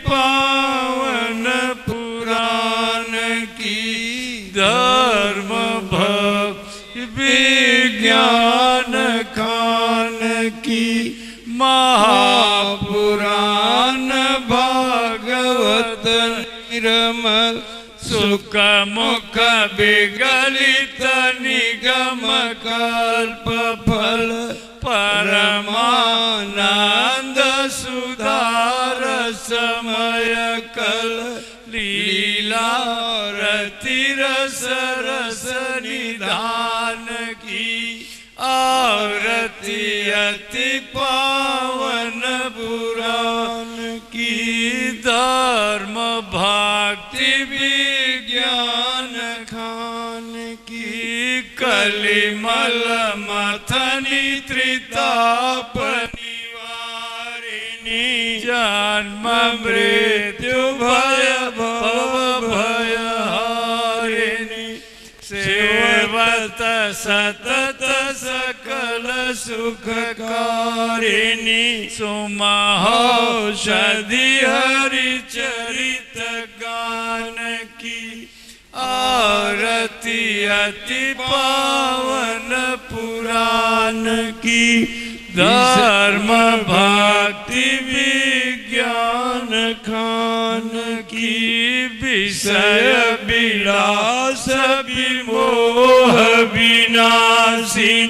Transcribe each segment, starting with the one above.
पावन पुराण की धर्म भक्ति विज्ञान खान की महापुराण भागवत निर्मल सुख मुख विगलित निगम कल्प फल परमानंद सुधार समय कल लीला रति रस रस निधान की आरती अति पावन पुराण की धर्म भक्ति विज्ञान खान की कलिमल मथनी त्रिताप निवारिणी जन्म मृत्यु भय भव भय हारिणी सेवत सतत सकल सुखकारिणी सुमहौषधि हरि चरित गान की आरती अति पावन पुराण की धर्म भक्ति विज्ञान खान की विषय विलास विमोह विनाशिन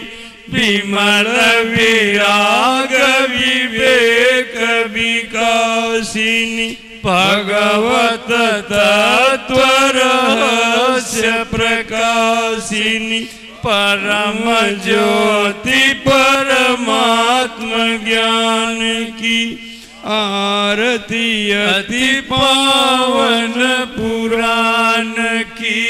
विमल विराग विवेक विकासिनी भगवत तत्व रहस्य प्रकाशिनी परम ज्योति परमात्म ज्ञान की आरती अति पावन पुराण की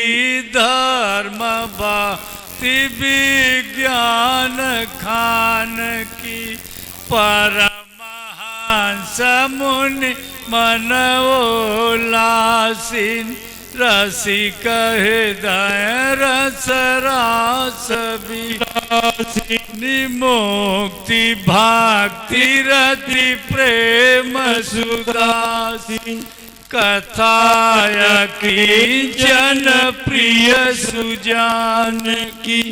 धर्म भक्ति विज्ञान खान की परमहंस मुनि मनोल्लासिन रसिक हृदय रस रास विलासिनी मुक्ति भक्ति रति प्रेम सुदासिनी कथाय किंचन प्रिय सुजान की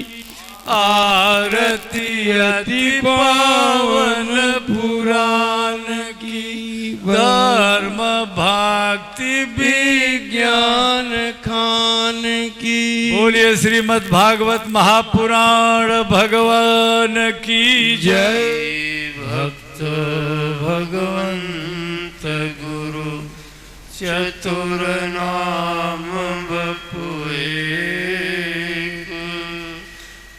आरती अति पावन पुराण की धर्म भक्ति विज्ञान खान की। बोलिए श्रीमद् भागवत महापुराण भगवान की जय। भक्त भगवंत गुरु चतुर नाम बपुए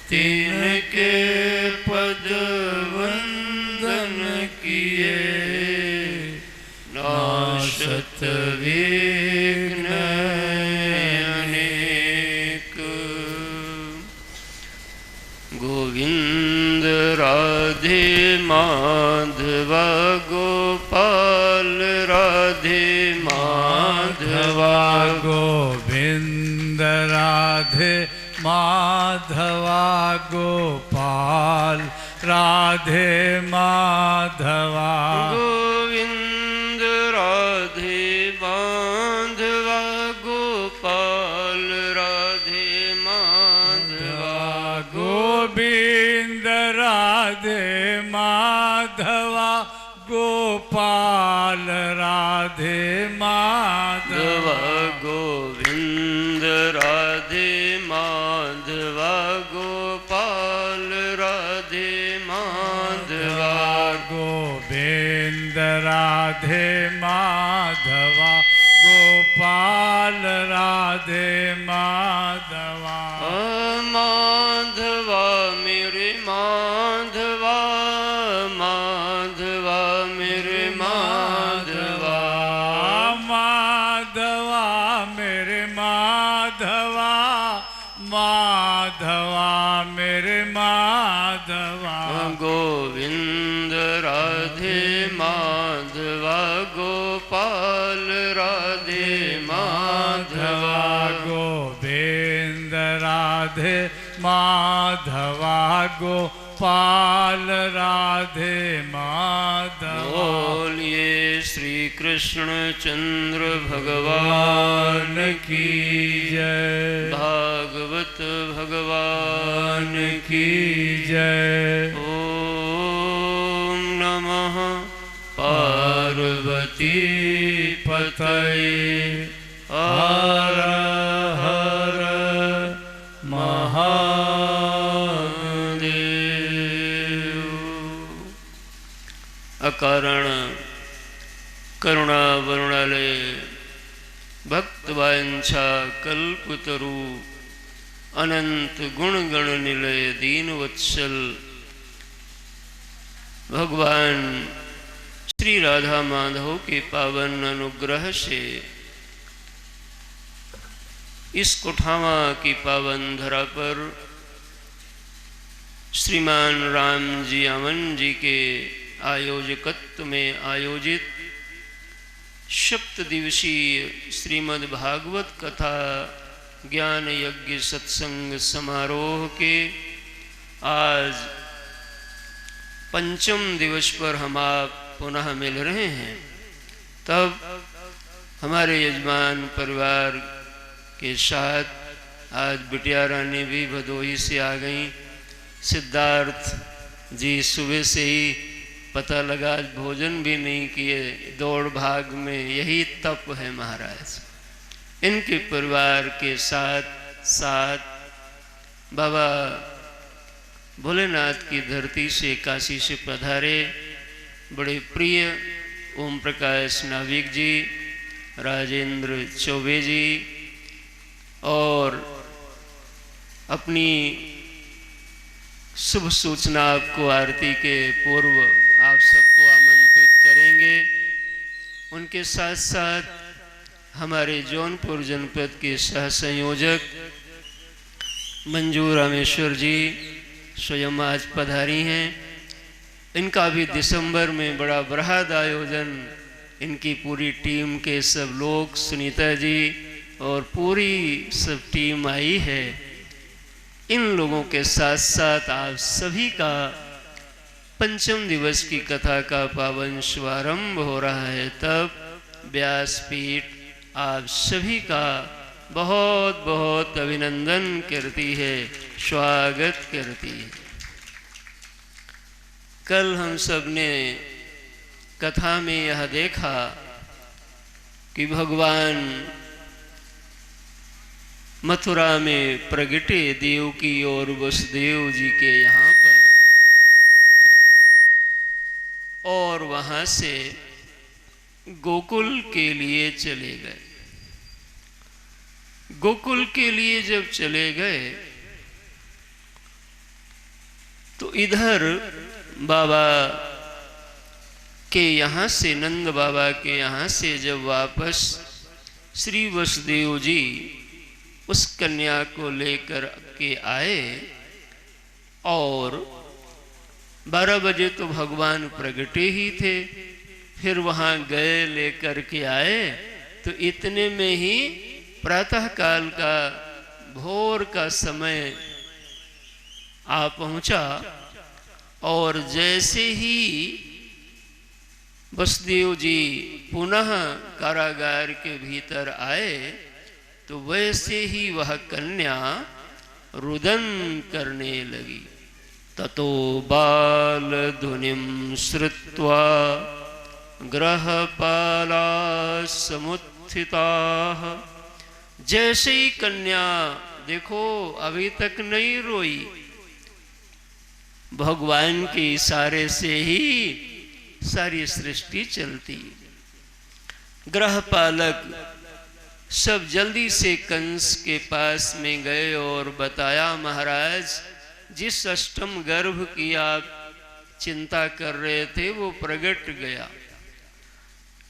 तीन के पद वंदन किए नाशत विघ्न अनेक। गोविंद राधे माधव गोपाल राधे माधवा गोविंद राधे माधवा गोपाल राधे माधवा गोविंद राधे माधवा गोपाल राधे माधवा गोविंद राधे माधवा गोपाल राधे माधवा गोविंद राधे माधवा गोपाल राधे माधवा गोविंद राधे माधवा गोपाल राधे माधवा माधवा मेरे माधवा माधवा मेरे माधवा माधवा मेरे माधवा माधवा मेरे माधवा गोविंद राधे माधवा गोपाल राधे माधवा गोविंद राधे माधवा गोपाल राधे माधवा। बोलिए श्री कृष्ण चंद्र भगवान की जय। भागवत भगवान की जय। ओम नमः पार्वती पतये हर हर महादेव। अकारण करुणा वरुणालय भक्त वांछा कल्पतरु अनंत गुण गण निलय दीन वत्सल भगवान श्री राधा माधव के पावन अनुग्रह से इस कोठावा की पावन धरा पर श्रीमान राम जी अमन जी के आयोजकत्व में आयोजित सप्त दिवसीय श्रीमद् भागवत कथा ज्ञान यज्ञ सत्संग समारोह के आज पंचम दिवस पर हम आप पुनः मिल रहे हैं। तब हमारे यजमान परिवार के साथ आज बिटिया रानी भी भदोही से आ गई। सिद्धार्थ जी सुबह से ही पता लगा भोजन भी नहीं किए, दौड़ भाग में, यही तप है महाराज। इनके परिवार के साथ साथ बाबा भोलेनाथ की धरती से काशी से पधारे बड़े प्रिय ओम प्रकाश नाविक जी, राजेंद्र चौबे जी और अपनी शुभ सूचना आपको आरती के पूर्व आप सबको आमंत्रित करेंगे। उनके साथ साथ हमारे जौनपुर जनपद के सह संयोजक मंजू रामेश्वर जी स्वयं आज पधारी हैं। इनका भी दिसंबर में बड़ा बृहद आयोजन, इनकी पूरी टीम के सब लोग, सुनीता जी और पूरी सब टीम आई है। इन लोगों के साथ साथ आप सभी का पंचम दिवस की कथा का पावन शुभारंभ हो रहा है। तब व्यासपीठ आप सभी का बहुत बहुत अभिनंदन करती है, स्वागत करती है। कल हम सब ने कथा में यह देखा कि भगवान मथुरा में प्रगटे देवकी और वसुदेव जी के यहाँ पर, और वहाँ से गोकुल के लिए चले गए। गोकुल के लिए जब चले गए तो इधर बाबा के यहाँ से, नंद बाबा के यहाँ से जब वापस श्री वसुदेव जी उस कन्या को लेकर के आए और 12 बजे तो भगवान प्रगटे ही थे, फिर वहाँ गए लेकर के आए तो इतने में ही प्रातः काल का भोर का समय आ पहुँचा। और जैसे ही वसुदेव जी पुनः कारागार के भीतर आए तो वैसे ही वह कन्या रुदन करने लगी। ततो बाल ध्वनिं श्रुत्वा ग्रहपाला समुत्थिताः। जैसे ही कन्या, देखो अभी तक नहीं रोई, भगवान के इशारे से ही सारी सृष्टि चलती। ग्रहपालक सब जल्दी से कंस के पास में गए और बताया, महाराज जिस अष्टम गर्भ की आप चिंता कर रहे थे वो प्रगट गया।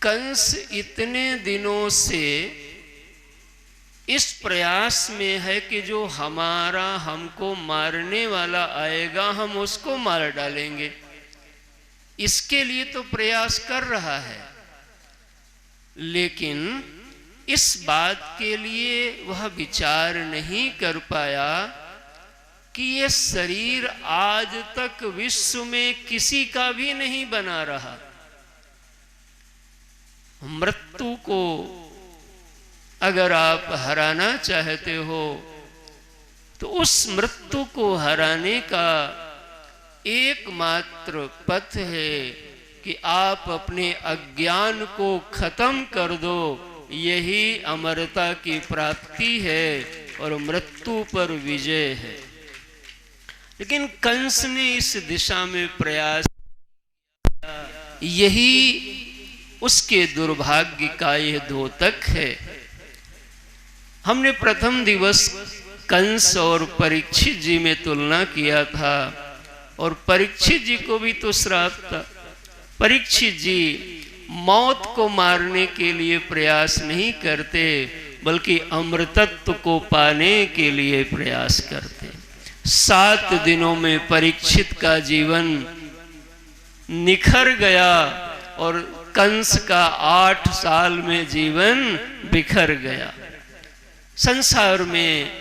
कंस इतने दिनों से इस प्रयास में है कि जो हमारा हमको मारने वाला आएगा हम उसको मार डालेंगे, इसके लिए तो प्रयास कर रहा है, लेकिन इस बात के लिए वह विचार नहीं कर पाया कि ये शरीर आज तक विश्व में किसी का भी नहीं बना रहा। मृत्यु को अगर आप हराना चाहते हो तो उस मृत्यु को हराने का एकमात्र पथ है कि आप अपने अज्ञान को खत्म कर दो। यही अमरता की प्राप्ति है और मृत्यु पर विजय है। लेकिन कंस ने इस दिशा में प्रयास, यही उसके दुर्भाग्य का यह द्योतक है। हमने प्रथम दिवस कंस और परीक्षित जी में तुलना किया था और परीक्षित जी को भी तो श्राप था। परीक्षित जी मौत को मारने के लिए प्रयास नहीं करते बल्कि अमृतत्व को पाने के लिए प्रयास करते। 7 दिनों में परीक्षित का जीवन निखर गया और कंस का 8 साल में जीवन बिखर गया। संसार में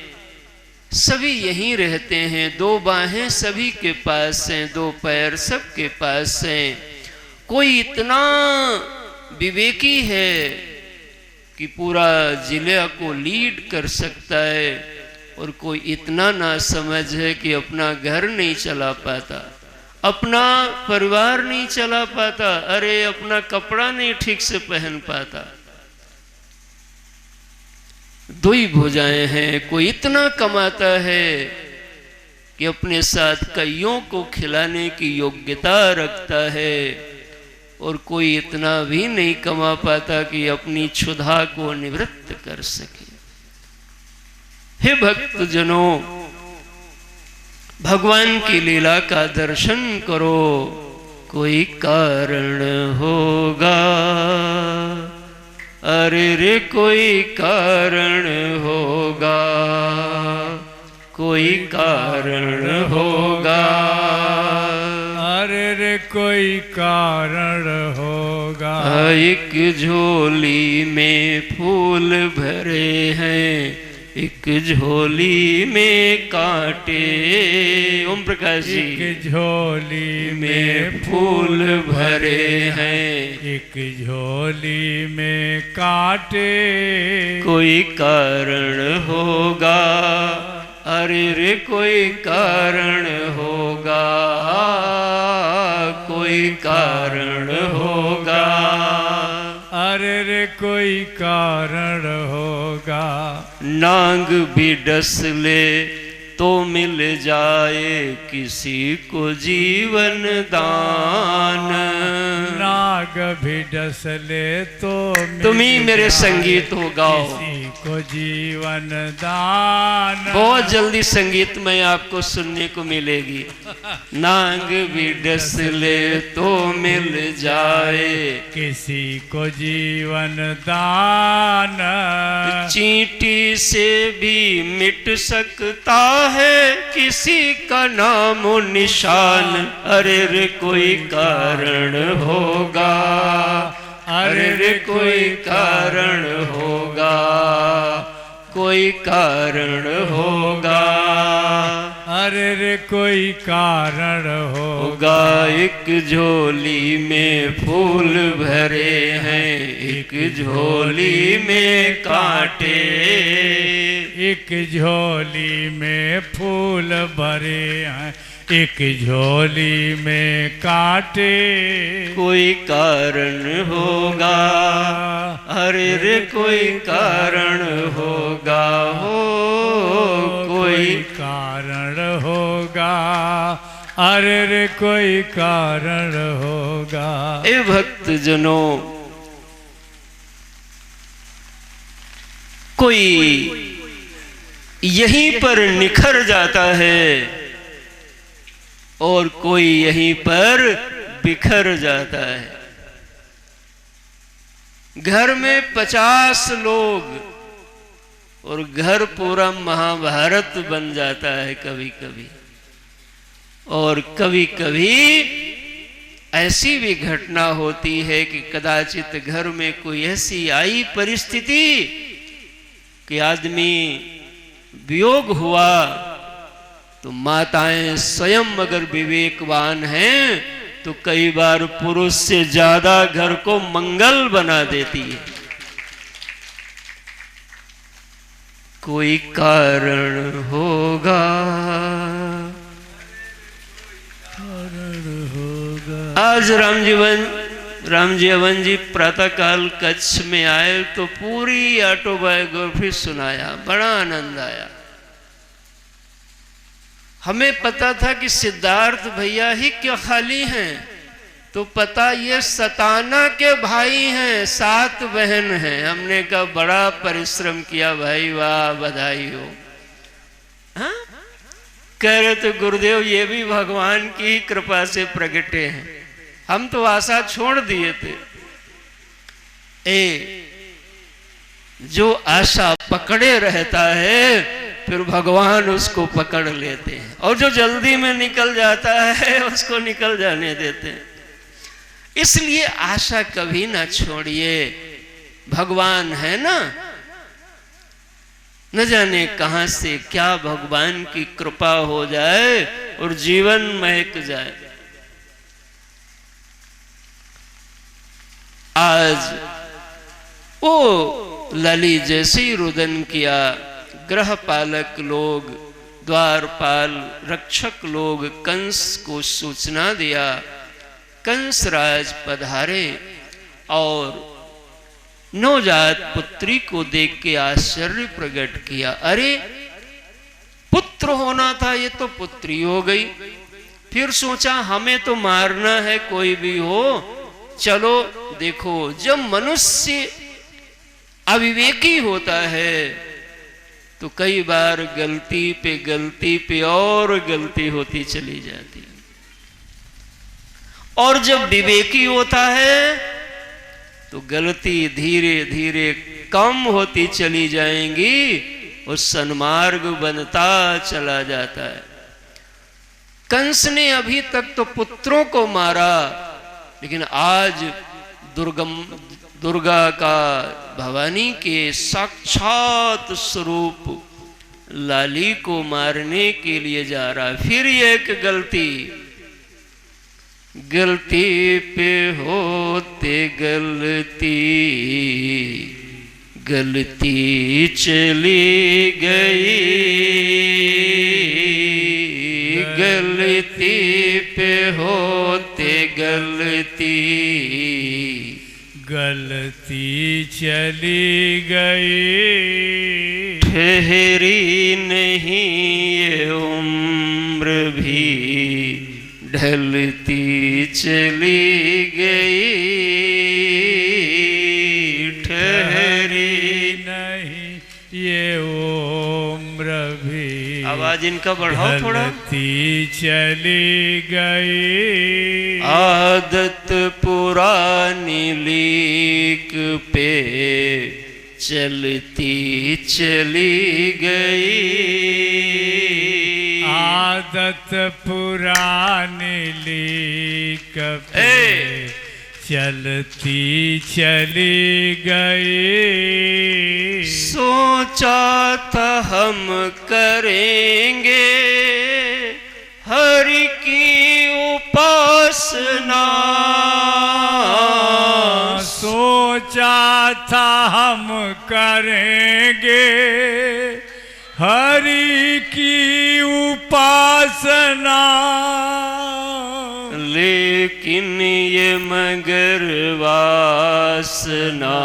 सभी यहीं रहते हैं, 2 बाहें सभी के पास हैं, 2 पैर सबके पास हैं। कोई इतना विवेकी है कि पूरा जिले को लीड कर सकता है और कोई इतना नासमझ है कि अपना घर नहीं चला पाता, अपना परिवार नहीं चला पाता, अरे अपना कपड़ा नहीं ठीक से पहन पाता। 2 ही भुजाएं हैं। कोई इतना कमाता है कि अपने साथ कईयों को खिलाने की योग्यता रखता है और कोई इतना भी नहीं कमा पाता कि अपनी क्षुधा को निवृत्त कर सके। हे भक्त जनों, भगवान की लीला का दर्शन करो। कोई कारण होगा, अरे रे कोई कारण होगा, कोई कारण होगा, अरे रे कोई कारण होगा। एक झोली में फूल भरे हैं, एक झोली में कांटे। ओम प्रकाश जी, एक झोली में फूल भरे हैं, एक झोली में कांटे। कोई कारण होगा, अरे रे कोई कारण होगा, कोई कारण होगा, अरे रे कोई कारण होगा। नांग भी डस ले तो मिल जाए किसी को जीवन दान। नाग भी डस ले तो तुम ही मेरे संगीत हो गाओ, किसी को जीवन दान। बहुत जल्दी संगीत में आपको सुनने को मिलेगी। नाग भी डस ले तो मिल जाए किसी को जीवन दान। चींटी से भी मिट सकता है किसी का नाम निशान। अरे रे कोई कारण होगा, अरे रे कोई कारण होगा, कोई कारण होगा, अरे रे कोई कारण होगा। एक झोली में फूल भरे हैं, एक झोली में कांटे। एक झोली में फूल भरे हैं, एक झोली में कांटे। कोई कारण होगा, अरे रे कोई कारण होगा, हो कोई कारण होगा, अरे रे कोई कारण होगा। ए भक्त जनों, कोई यहीं पर निखर जाता है और कोई यहीं पर बिखर जाता है। घर में 50 लोग और घर पूरा महाभारत बन जाता है कभी कभी। और कभी कभी ऐसी भी घटना होती है कि कदाचित घर में कोई ऐसी आई परिस्थिति कि आदमी वियोग हुआ तो माताएं स्वयं अगर विवेकवान हैं तो कई बार पुरुष से ज्यादा घर को मंगल बना देती है। कोई कारण होगा, आज रामजीवन जी प्रातः काल कच्छ में आए तो पूरी ऑटोबायोग्राफी सुनाया, बड़ा आनंद आया। हमें पता था कि सिद्धार्थ भैया ही क्यों खाली हैं, तो पता ये सताना के भाई हैं, 7 बहन हैं। हमने कहा बड़ा परिश्रम किया भाई, वाह बधाई हो। हाँ? कह रहे तो गुरुदेव ये भी भगवान की कृपा से प्रगटे हैं, हम तो आशा छोड़ दिए थे। जो आशा पकड़े रहता है फिर भगवान उसको पकड़ लेते हैं, और जो जल्दी में निकल जाता है उसको निकल जाने देते हैं। इसलिए आशा कभी ना छोड़िए, भगवान है ना, न जाने कहां से क्या भगवान की कृपा हो जाए और जीवन महक जाए। आज वो लली जैसे ही रुदन किया, गृहपालक लोग, द्वारपाल रक्षक लोग कंस को सूचना दिया। कंस राज पधारे और नवजात पुत्री को देख के आश्चर्य प्रकट किया। अरे पुत्र होना था, ये तो पुत्री हो गई। फिर सोचा हमें तो मारना है कोई भी हो, चलो देखो जब मनुष्य अविवेकी होता है तो कई बार गलती पे और गलती होती चली जाती है, और जब विवेकी होता है तो गलती धीरे धीरे कम होती चली जाएंगी और सन्मार्ग बनता चला जाता है। कंस ने अभी तक तो पुत्रों को मारा, लेकिन आज दुर्गा का, भवानी के साक्षात स्वरूप लाली को मारने के लिए जा रहा है। फिर एक गलती पे होते गलती चली गई, गलती पे होते गलती चली गई। ठहरी नहीं ये उम्र भी ढलती चली गई, ठहरी नहीं ये उम्र भी, आवाज इनका बढ़ाओ थोड़ा, ढलती चली गई। आदत पुरानी लीक पे चलती चली गई, आदत पुरानी लीक पे चलती चली गई। सोचा था हम करेंगे हरि की उपासना, सोचा था हम करेंगे हरि की उपासना, लेकिन ये मगर वासना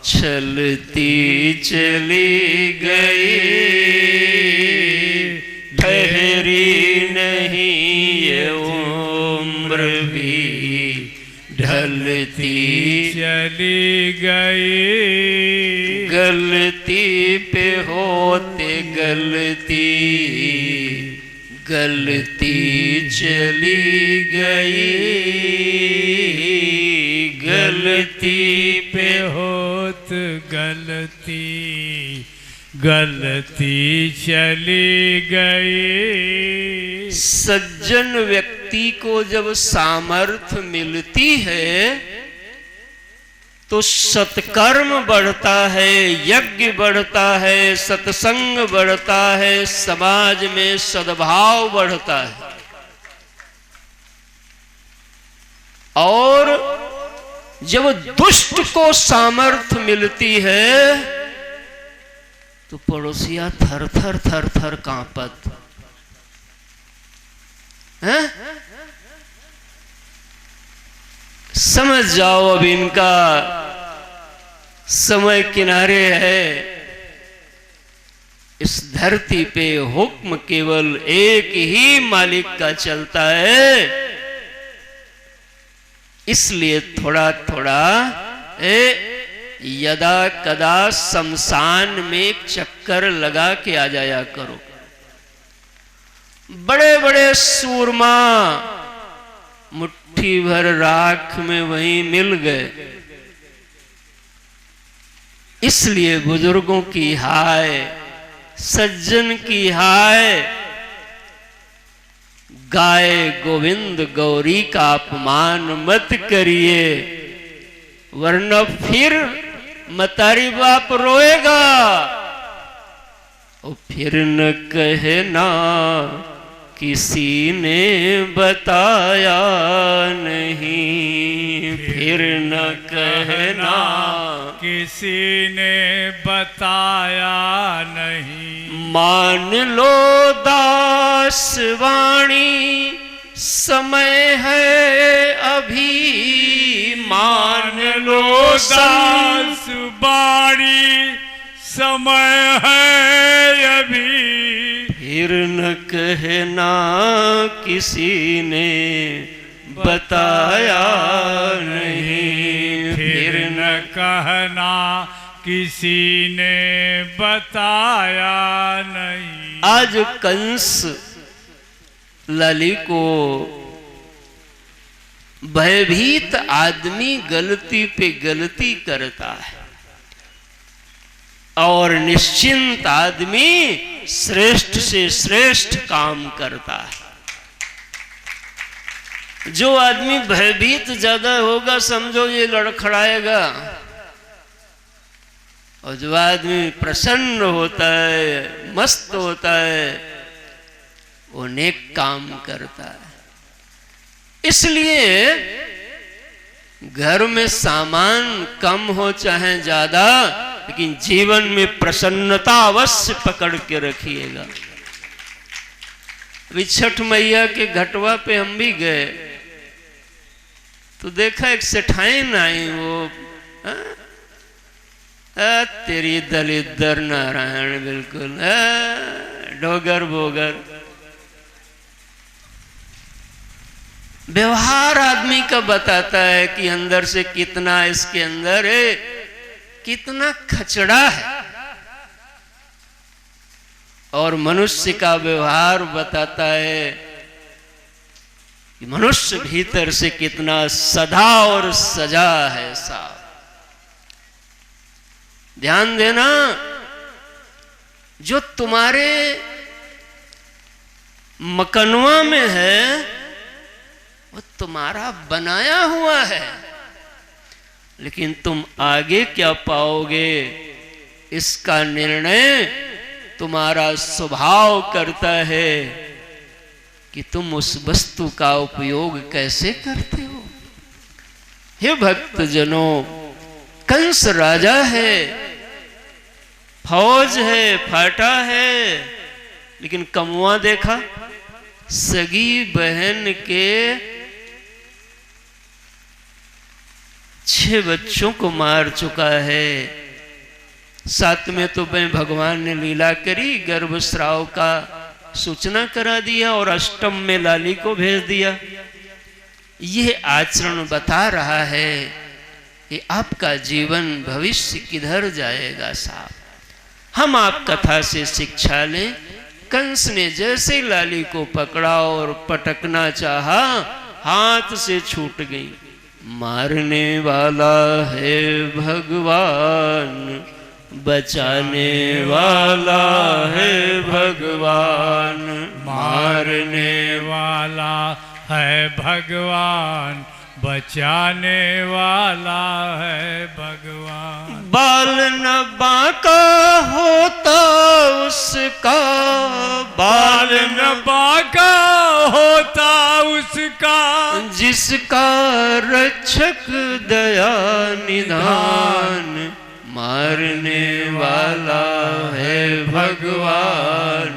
चलती चली गई, ठहरी नहीं ये उम्र भी ढलती चली गई। गलती पे होते गलती चली गई, गलती पे होत गलती चली गई। सज्जन व्यक्ति को जब सामर्थ्य मिलती है तो सत्कर्म बढ़ता है, यज्ञ बढ़ता है, सत्संग बढ़ता है, समाज में सद्भाव बढ़ता है। और जब दुष्ट को सामर्थ्य मिलती है तो पड़ोसिया थर थर थर थर कांपत है। समझ जाओ अब इनका समय किनारे है। इस धरती पे हुक्म केवल एक ही मालिक का चलता है, इसलिए थोड़ा थोड़ा यदा कदा शमशान में एक चक्कर लगा के आ जाया करो। बड़े बड़े सूरमा मुट्ठी भर राख में वहीं मिल गए। इसलिए बुजुर्गों की हाय, सज्जन की हाय, गाय गोविंद गौरी का अपमान मत करिए, वरना फिर मतारी बाप रोएगा और फिर न कहना किसी ने बताया नहीं, फिर न कहना किसी ने बताया नहीं। मान लो दास वाणी समय है अभी, मान लो दास वाणी समय है अभी, फिर न कहना किसी ने बताया नहीं, फिर न कहना किसी ने बताया नहीं। आज कंस लाली को भयभीत आदमी गलती पे गलती करता है और निश्चिंत आदमी श्रेष्ठ से श्रेष्ठ काम करता है। जो आदमी भयभीत ज्यादा होगा समझो ये लड़खड़ाएगा, और जो आदमी प्रसन्न होता है, मस्त होता है, वो नेक काम करता है। इसलिए घर में सामान कम हो चाहे ज्यादा, लेकिन जीवन में प्रसन्नता अवश्य पकड़ के रखिएगा। अभी छठ मैया के घटवा पे हम भी गए तो देखा एक सेठाइन आई, वो तेरी दलिद्र नारायण बिल्कुल डोगर बोगर। व्यवहार आदमी का बताता है कि अंदर से कितना इसके अंदर है, कितना खचड़ा है, और मनुष्य का व्यवहार बताता है कि मनुष्य भीतर से कितना सदा और सजा है। साहब ध्यान देना, जो तुम्हारे मकनवा में है वो तुम्हारा बनाया हुआ है, लेकिन तुम आगे क्या पाओगे इसका निर्णय तुम्हारा स्वभाव करता है कि तुम उस वस्तु का उपयोग कैसे करते हो। हे भक्त जनों, कंस राजा है, फौज है, फाटा है, लेकिन कमुआ देखा, सगी बहन के 6 बच्चों को मार चुका है। साथ में तो भगवान ने लीला करी, गर्भस्राव का सूचना करा दिया और अष्टम में लाली को भेज दिया। यह आचरण बता रहा है कि आपका जीवन भविष्य किधर जाएगा। साहब हम आप कथा से शिक्षा लें। कंस ने जैसे लाली को पकड़ा और पटकना चाहा, हाथ से छूट गई। मारने वाला है भगवान, बचाने वाला है भगवान, मारने वाला है भगवान, बचाने वाला है भगवान। बाल न बांका होता उसका, बाल न बांका होता उसका, जिसका रक्षक दया निधान, मारने वाला है भगवान,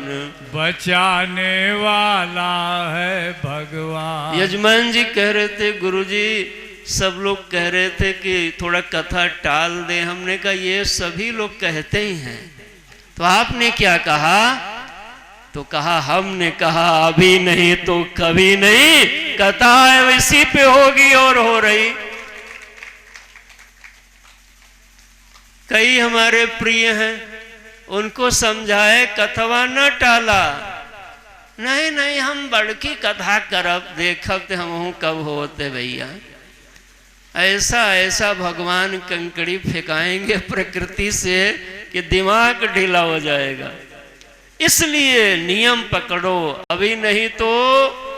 बचाने वाला है भगवान। यजमान जी कह रहे थे, गुरुजी सब लोग कह रहे थे कि थोड़ा कथा टाल दे। हमने कहा ये सभी लोग कहते ही हैं, तो आपने क्या कहा? तो कहा हमने कहा अभी नहीं तो कभी नहीं, कथा इसी पे होगी और हो रही। कई हमारे प्रिय हैं, उनको समझाए कथवा न टाला। नहीं नहीं हम बड़की कथा करब, देखब ते हम कब होते भैया। ऐसा ऐसा भगवान कंकड़ी फेंकाएंगे प्रकृति से कि दिमाग ढीला हो जाएगा। इसलिए नियम पकड़ो, अभी नहीं तो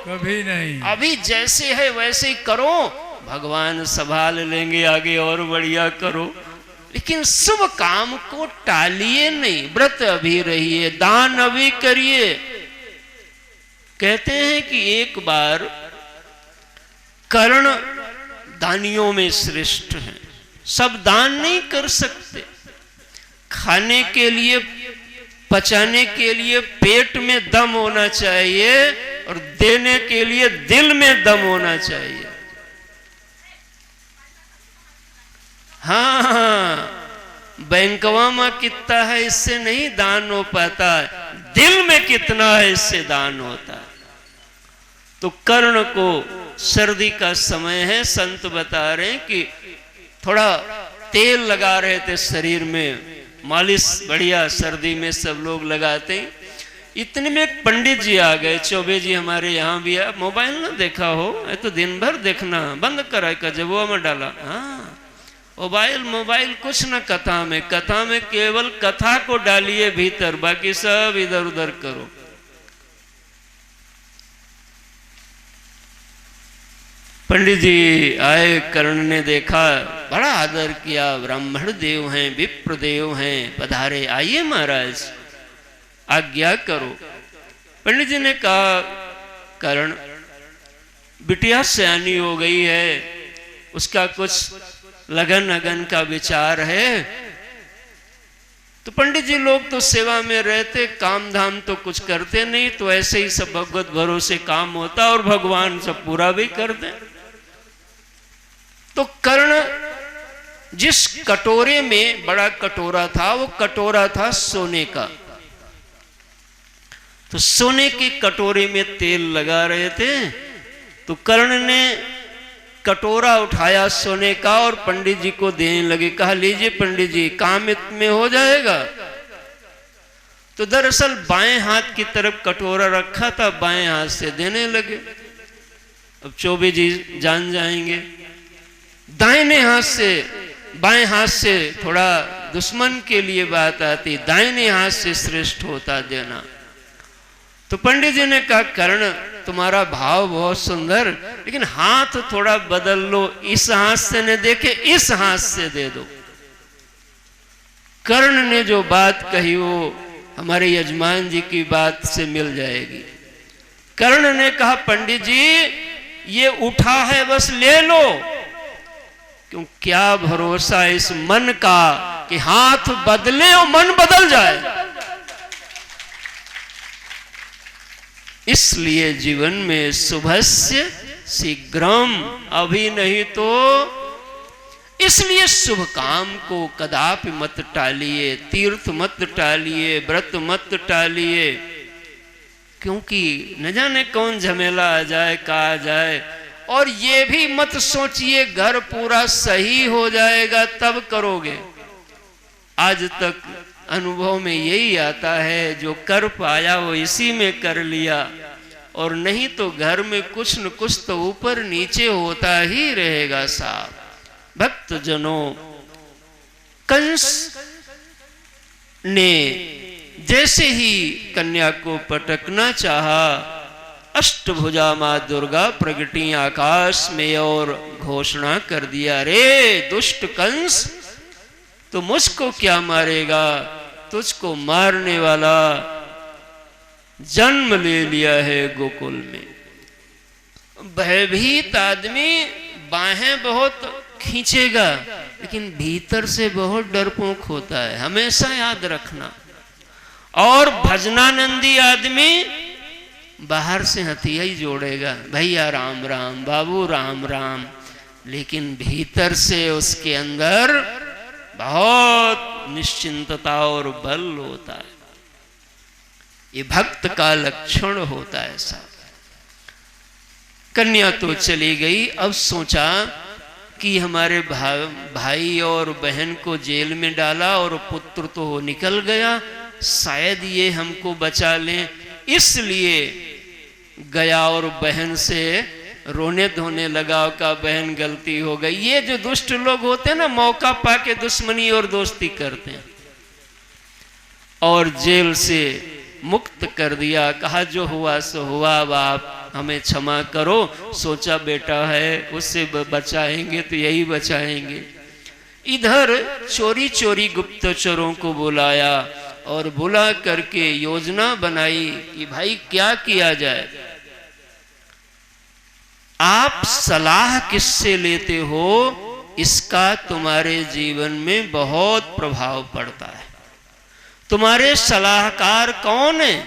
कभी नहीं। अभी जैसे है वैसे ही करो, भगवान संभाल लेंगे, आगे और बढ़िया करो। लेकिन शुभ काम को टालिए नहीं, व्रत अभी रहिए, दान अभी करिए। कहते हैं कि एक बार कर्ण दानियों में श्रेष्ठ हैं। सब दान नहीं कर सकते, खाने के लिए पचाने के लिए पेट में दम होना चाहिए और देने के लिए दिल में दम होना चाहिए। हाँ, बैंकवा में कितना है इससे नहीं दान हो पाता है, दिल में कितना है इससे दान होता है। तो कर्ण को सर्दी का समय है, संत बता रहे हैं कि थोड़ा तेल लगा रहे थे शरीर में, मालिश बढ़िया सर्दी में सब लोग लगाते हैं। इतने में एक पंडित जी आ गए, चौबे जी हमारे यहाँ भी है। मोबाइल ना देखा हो तो दिन भर देखना बंद करा का जबुआ में डाला। हाँ, मोबाइल कुछ ना कथा में, कथा में केवल कथा को डालिए भीतर, बाकी सब इधर उधर करो। पंडित जी आए, कर्ण ने देखा, बड़ा आदर किया। ब्राह्मण देव हैं, विप्र देव हैं, पधारे, आइए महाराज आज्ञा करो। पंडित जी ने कहा, कर्ण बिटिया सयानी हो गई है, उसका कुछ लगन अगन का विचार है। तो पंडित जी लोग तो सेवा में रहते, काम धाम तो कुछ करते नहीं, तो ऐसे ही सब भगवत भरोसे काम होता और भगवान सब पूरा भी कर दें। तो कर्ण जिस कटोरे में, बड़ा कटोरा था, वो कटोरा था सोने का। तो सोने के कटोरे में तेल लगा रहे थे। तो कर्ण ने कटोरा उठाया सोने का और पंडित जी को देने लगे। कहा, लीजिए पंडित जी, काम में हो जाएगा। तो दरअसल बाएं हाथ की तरफ कटोरा रखा था, बाएं हाथ से देने लगे। अब चौबे जी जान जाएंगे, दाहिने हाथ से, बाएं हाथ से थोड़ा दुश्मन के लिए बात आती, दाहिने हाथ से श्रेष्ठ होता देना। तो पंडित जी ने कहा, कर्ण तुम्हारा भाव बहुत सुंदर, लेकिन हाथ थोड़ा बदल लो, इस हाथ से न देके इस हाथ से दे दो। कर्ण ने जो बात कही वो हमारे यजमान जी की बात से मिल जाएगी। कर्ण ने कहा, पंडित जी ये उठा है, बस ले लो। क्यों, क्या भरोसा इस मन का कि हाथ बदले और मन बदल जाए। इसलिए जीवन में शुभस्य शीघ्रम, अभी नहीं तो। इसलिए शुभ काम को कदापि मत टालिए, तीर्थ मत टालिए, व्रत मत टालिए, क्योंकि न जाने कौन झमेला आ जाए, कहा जाए। और ये भी मत सोचिए घर पूरा सही हो जाएगा तब करोगे। आज तक अनुभव में यही आता है, जो कर पाया वो इसी में कर लिया, और नहीं तो घर में कुछ न कुछ तो ऊपर नीचे होता ही रहेगा साहब। भक्त जनों, कंस ने जैसे ही कन्या को पटकना चाहा, अष्टभुजा मां दुर्गा प्रगटी आकाश में और घोषणा कर दिया, रे दुष्ट कंस, तो मुझको क्या मारेगा, तुझको मारने वाला जन्म ले लिया है गोकुल में। भयभीत आदमी बाहें बहुत खींचेगा, लेकिन भीतर से बहुत डरपोक होता है, हमेशा याद रखना। और भजनानंदी आदमी बाहर से हथिया ही जोड़ेगा, भैया राम राम, बाबू राम राम, लेकिन भीतर से उसके अंदर बहुत निश्चिंतता और बल होता है। ये भक्त का लक्षण होता है साहब। कन्या तो चली गई, अब सोचा कि हमारे भाई और बहन को जेल में डाला और पुत्र तो निकल गया, शायद ये हमको बचा लें, इसलिए गया और बहन से रोने धोने लगा का बहन गलती हो गई। ये जो दुष्ट लोग होते हैं ना, मौका पाके दुश्मनी और दोस्ती करते हैं। और जेल से मुक्त कर दिया, कहा जो हुआ सो हुआ, अब आप हमें क्षमा करो, सोचा बेटा है उससे बचाएंगे तो यही बचाएंगे। इधर चोरी चोरी गुप्तचरों को बुलाया और बुला करके योजना बनाई कि भाई क्या किया जाए। आप सलाह किससे लेते हो, इसका तुम्हारे जीवन में बहुत प्रभाव पड़ता है। तुम्हारे सलाहकार कौन है?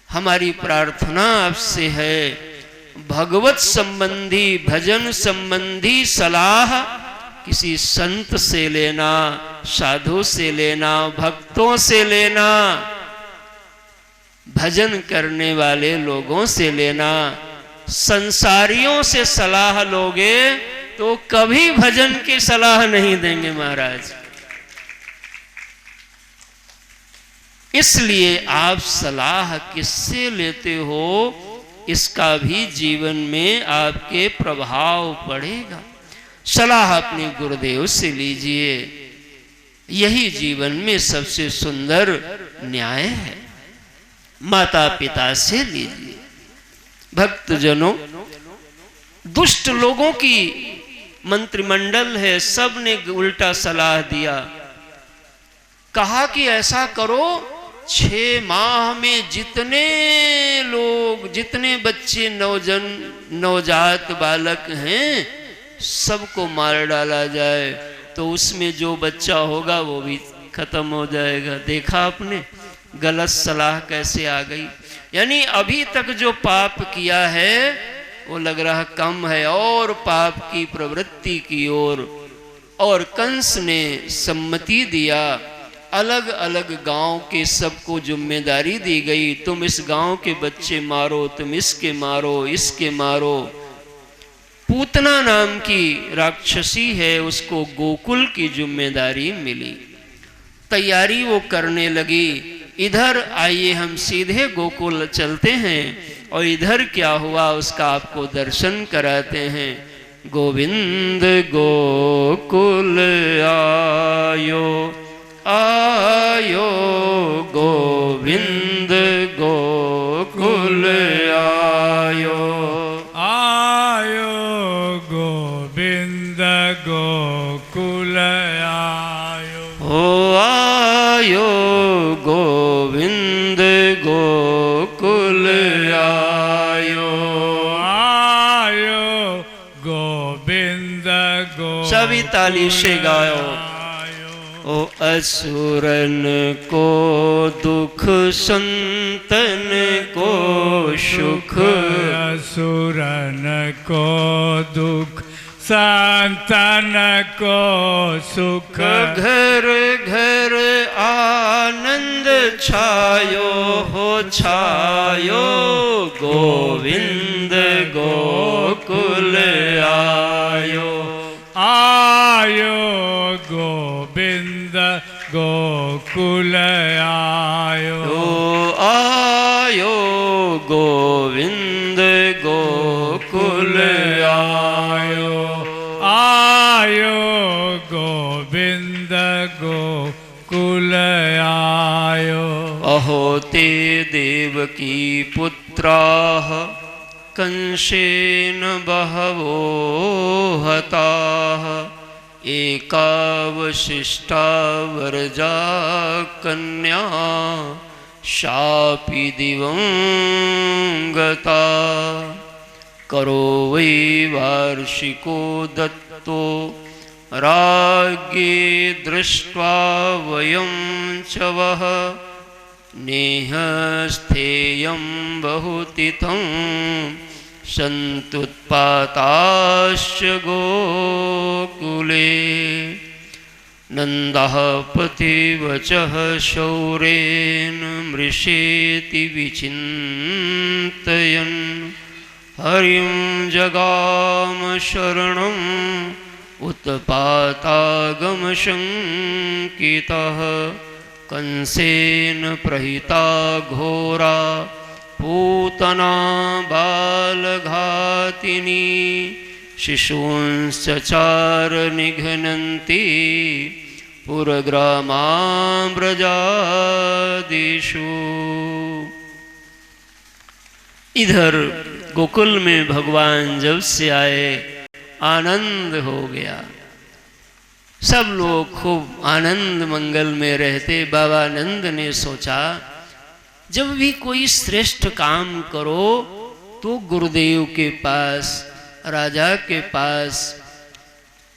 हमारी प्रार्थना आपसे है, भगवत संबंधी, भजन संबंधी सलाह किसी संत से लेना, साधु से लेना, भक्तों से लेना, भजन करने वाले लोगों से लेना। संसारियों से सलाह लोगे तो कभी भजन की सलाह नहीं देंगे महाराज। इसलिए आप सलाह किससे लेते हो, इसका भी जीवन में आपके प्रभाव पड़ेगा। सलाह अपने गुरुदेव से लीजिए, यही जीवन में सबसे सुंदर न्याय है। माता पिता से लीजिए। भक्तजनों, दुष्ट लोगों की मंत्रिमंडल है, सब ने उल्टा सलाह दिया। कहा कि ऐसा करो, 6 माह में जितने लोग, जितने बच्चे नवजात बालक हैं, सबको मार डाला जाए, तो उसमें जो बच्चा होगा वो भी खत्म हो जाएगा। देखा आपने गलत सलाह कैसे आ गई। यानी अभी तक जो पाप किया है वो लग रहा कम है, और पाप की प्रवृत्ति की ओर। और कंस ने सम्मति दिया, अलग अलग गांव के सबको जिम्मेदारी दी गई, तुम इस गांव के बच्चे मारो, तुम इसके मारो, इसके मारो। पूतना नाम की राक्षसी है, उसको गोकुल की जिम्मेदारी मिली, तैयारी वो करने लगी। इधर आइए हम सीधे गोकुल चलते हैं और इधर क्या हुआ उसका आपको दर्शन कराते हैं। गोविंद गोकुल आयो आयो, गोविंद गोकुल आयो आयो, गोविंद गोकुल आयो। हो आयो गोविंद गोकुल आयो, आयो गोविंद गोकुल। सभी ताली से गायो। ओ असुरन को दुख, संतन को सुख, असुरन को दुख, संतन को सुख। घर घर आनंद छायो हो छायो, गोविंद गोकुल आयो आयो, गोविंद गोकुल आयो। आयो गोविंद गोकुल आयो, आयो गोविंद गोकुल आयो। अहो ते देवकी पुत्राः कंसेन बहवो हताः, एकावशिष्टा वरजा कन्या शापि दिवं गता। करो वै वार्षिको दत्तो राज्ञे दृष्ट्वा वयं च वः नेह स्थेयं बहुतितं सन्तुत्पाताश्च गोकुले। नन्दः पतिवचः शौरेण मृषेति विचिन्तयन् हरिं जगाम शरणम् उत्पातागमशङ्कितः। कंसेन प्रहिता घोरा पूतना बालघातिनी शिशूंश्चचार निघ्नन्ति पुरग्रामाम्रजादिषु। इधर गोकुल में भगवान जब से आए आनंद हो गया, सब लोग खूब आनंद मंगल में रहते। बाबा नंद ने सोचा जब भी कोई श्रेष्ठ काम करो तो गुरुदेव के पास, राजा के पास,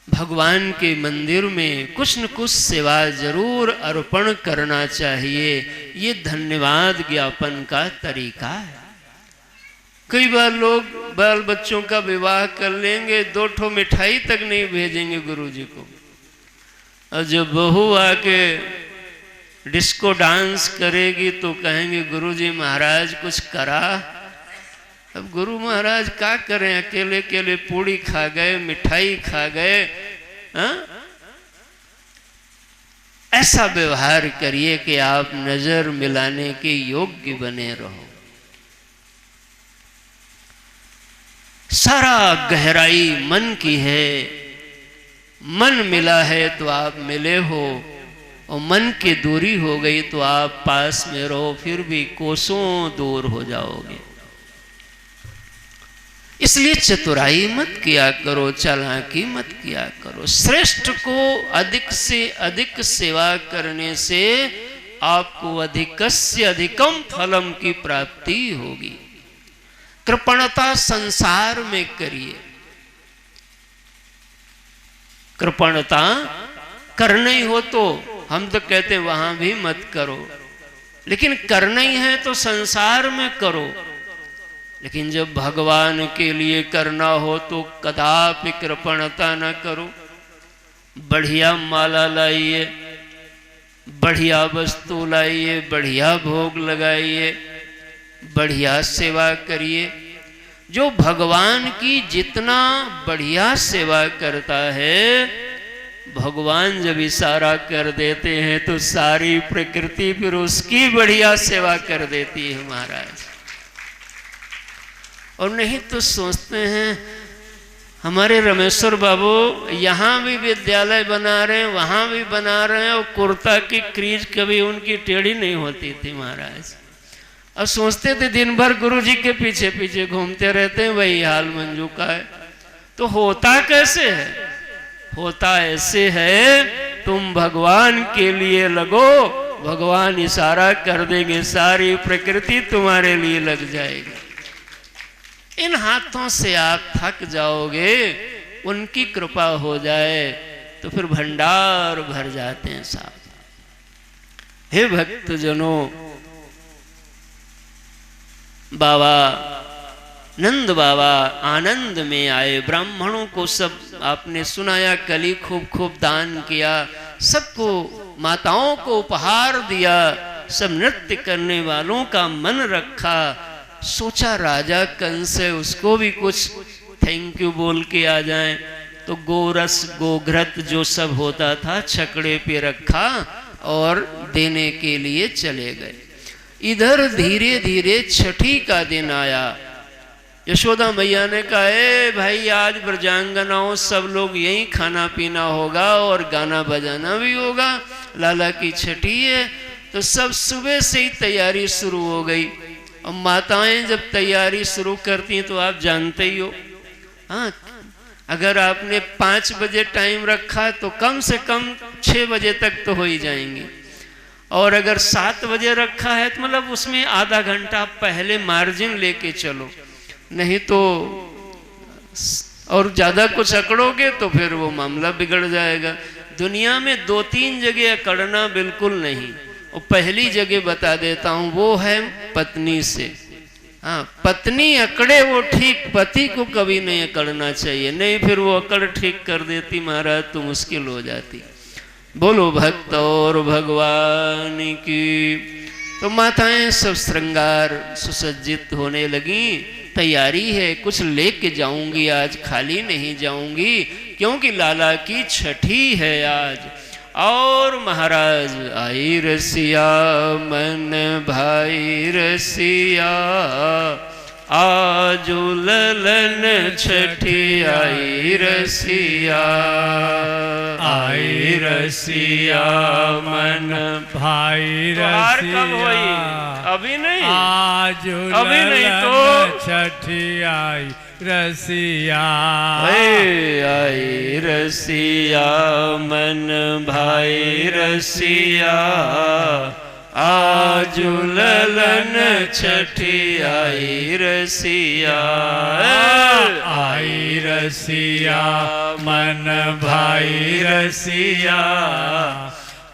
भगवान के मंदिर में कुछ न कुछ सेवा जरूर अर्पण करना चाहिए। ये धन्यवाद ज्ञापन का तरीका है। कई बार लोग बाल बच्चों का विवाह कर लेंगे, 2 ठो मिठाई तक नहीं भेजेंगे गुरुजी को, और जब बहू आके डिस्को डांस करेगी तो कहेंगे गुरुजी महाराज कुछ करा। अब गुरु महाराज क्या करें, अकेले अकेले पूड़ी खा गए, मिठाई खा गए। ऐसा व्यवहार करिए कि आप नजर मिलाने के योग्य बने रहो। सारा गहराई मन की है, मन मिला है तो आप मिले हो, और मन की दूरी हो गई तो आप पास में रहो, फिर भी कोसों दूर हो जाओगे। इसलिए चतुराई मत किया करो, चालाकी मत किया करो। श्रेष्ठ को अधिक से अधिक सेवा करने से आपको अधिकस्य अधिकम फलम की प्राप्ति होगी। कृपणता संसार में करिए, कृपणता करना ही हो तो हम तो कहते हैं वहां भी मत करो, लेकिन करना ही है तो संसार में करो। लेकिन जब भगवान के लिए करना हो तो कदापि कृपणता न करो। बढ़िया माला लाइए, बढ़िया वस्तु लाइए, बढ़िया भोग लगाइए, बढ़िया सेवा करिए। जो भगवान की जितना बढ़िया सेवा करता है, भगवान जब इशारा कर देते हैं तो सारी प्रकृति फिर उसकी बढ़िया सेवा कर देती है महाराज। और नहीं तो सोचते हैं हमारे रमेश्वर बाबू यहाँ भी विद्यालय बना रहे हैं, वहाँ भी बना रहे हैं, और कुर्ता की क्रीज कभी उनकी टेढ़ी नहीं होती थी महाराज। और सोचते थे दिन भर गुरुजी के पीछे पीछे घूमते रहते हैं, वही हाल मंजू का है। तो होता कैसे है? होता ऐसे है, तुम भगवान के लिए लगो, भगवान इशारा कर देंगे, सारी प्रकृति तुम्हारे लिए लग जाएगी। इन हाथों से आप थक जाओगे, उनकी कृपा हो जाए तो फिर भंडार भर जाते हैं साहब। हे भक्तजनों, बाबा नंद बाबा आनंद में आए। ब्राह्मणों को सब आपने सुनाया, कली खूब खूब दान किया, सबको माताओं को उपहार दिया, सब नृत्य करने वालों का मन रखा। सोचा राजा कंस है, उसको भी कुछ थैंक यू बोल के आ जाए। तो गोरस गोघृत जो सब होता था छकड़े पे रखा और देने के लिए चले गए। इधर धीरे धीरे छठी का दिन आया। यशोदा मैया ने कहा, ए भाई आज ब्रजांगनाओं सब लोग यहीं खाना पीना होगा और गाना बजाना भी होगा, लाला की छठी है। तो सब सुबह से ही तैयारी शुरू हो गई। और माताएं जब तैयारी शुरू करती हैं तो आप जानते ही हो, हाँ, अगर आपने 5 बजे टाइम रखा तो कम से कम 6 बजे तक तो हो ही जाएंगे। और अगर 7 बजे रखा है तो मतलब उसमें आधा घंटा पहले मार्जिन लेके चलो, नहीं तो और ज़्यादा कुछ अकड़ोगे तो फिर वो मामला बिगड़ जाएगा। दुनिया में 2-3 जगह अकड़ना बिल्कुल नहीं। और पहली जगह बता देता हूँ, वो है पत्नी से। हाँ, पत्नी अकड़े वो ठीक, पति को कभी नहीं अकड़ना चाहिए, नहीं फिर वो अकड़ ठीक कर देती महाराज तो मुश्किल हो जाती। बोलो भक्त और भगवान की। तो माताएं सब श्रृंगार सुसज्जित होने लगी, तैयारी है, कुछ लेके जाऊंगी आज, खाली नहीं जाऊंगी, क्योंकि लाला की छठी है आज। और महाराज आई रसिया मन भाई रसिया, आजू ललन छठी आई रसिया, आई रसिया मन भाई रसिया, कब हुई? अभी नहीं, आज अभी नहीं तो छठी आई रसिया, आई रसिया मन भाई रसिया, आजू ललन छठी आई रसिया, आई रसिया मन भाई रसिया,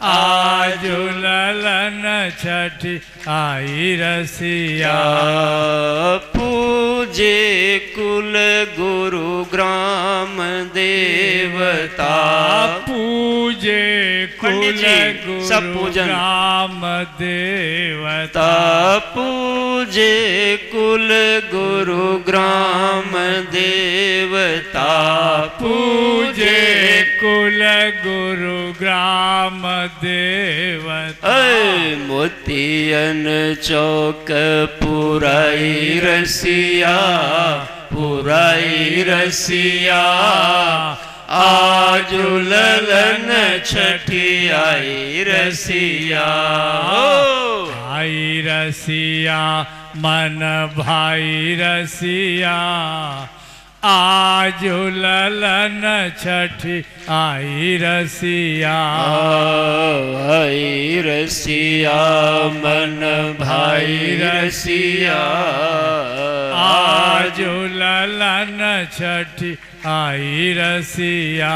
आज ललन छठी आई रसिया। पूजे कुल गुरु ग्राम देवता, पूजे कुल गुरु सब पूजन ग्राम देवता, पूजे कुल गुरु ग्राम देवता, पूजे कुल गुरु ग्राम देवता। मोतियन चौक पुराई रसिया, पुराई रसिया, आज ललन छठी आई रसिया, आई रसिया मन भाई रसिया, आज ललन छठी आई रसिया, आई रसिया मन भाई रसिया, आज ललन छठी आई रसिया।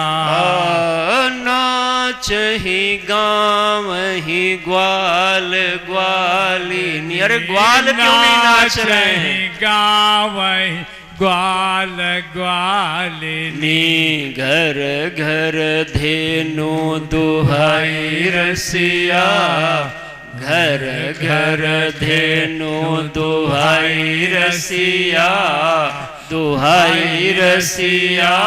नाच ही गाँव ही ग्वाल ग्वालिनी, अरे ग्वाल क्यों नहीं नाच रहे हैं? गाँव ग्वाल ग्वालिनी, घर घर धेनु दुहाई रसिया, घर घर धेनु दुहाई रसिया, दुहाई रसिया,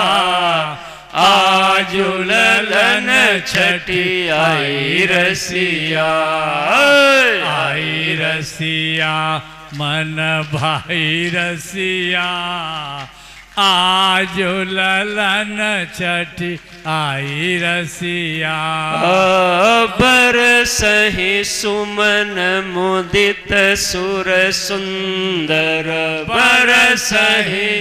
आज ललन छठी आई रसिया, आई रसिया मन भाई रसिया, आज ललन छठी आई रसिया। बरसहि सुमन मुदित सुर सुंदर, बरसहि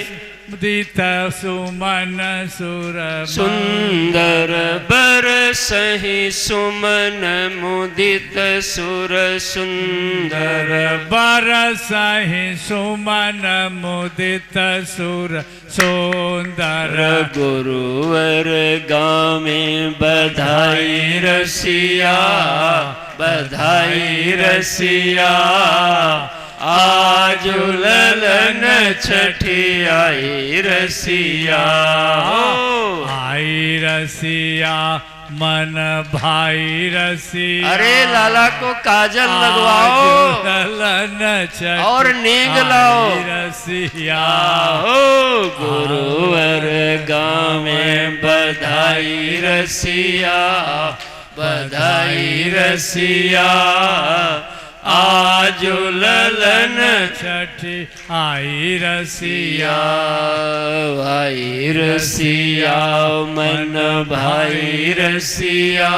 मुदित सुमन सुर सुंदर, बरसहि सुमन मुदित सुर सुंदर, बरसहि सुमन मुदित सुर सुंदर। गुरुवर गामे बधाई रसिया, बधाई रसिया, आज ललन छठी आई रसिया, आई रसिया मन भाई रसिया। अरे लाला को काजल लगवाओ ललन छठी और नेग लाओ रसिया, गुरुवर गामे बधाई रसिया, बधाई रसिया, आज ललन छठी आई रसिया, भाई रसिया मन भाई रसिया,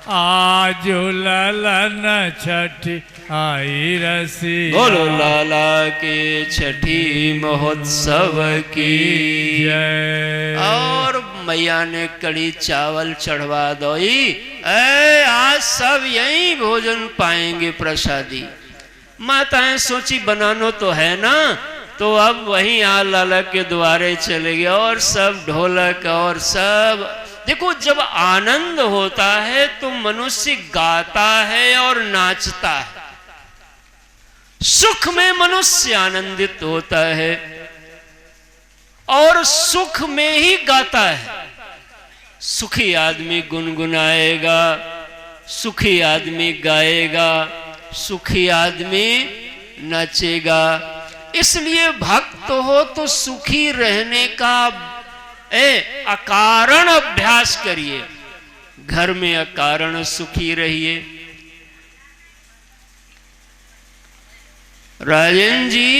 आज ललन छठी आई रसिया। बोलो लाला के छठी महोत्सव की जय। और मैया ने कड़ी चावल चढ़वा दोई, आज सब यही भोजन पाएंगे प्रसादी। माताएं सोची बनानो तो है ना, तो अब वहीं लाला के द्वारे चले गए और सब ढोलक और सब। देखो जब आनंद होता है तो मनुष्य गाता है और नाचता है। सुख में मनुष्य आनंदित होता है और सुख में ही गाता है। सुखी आदमी गुनगुनाएगा, सुखी आदमी गाएगा, सुखी आदमी नाचेगा। इसलिए भक्त हो तो सुखी रहने का अकारण अभ्यास करिए। घर में अकारण सुखी रहिए। राजन जी,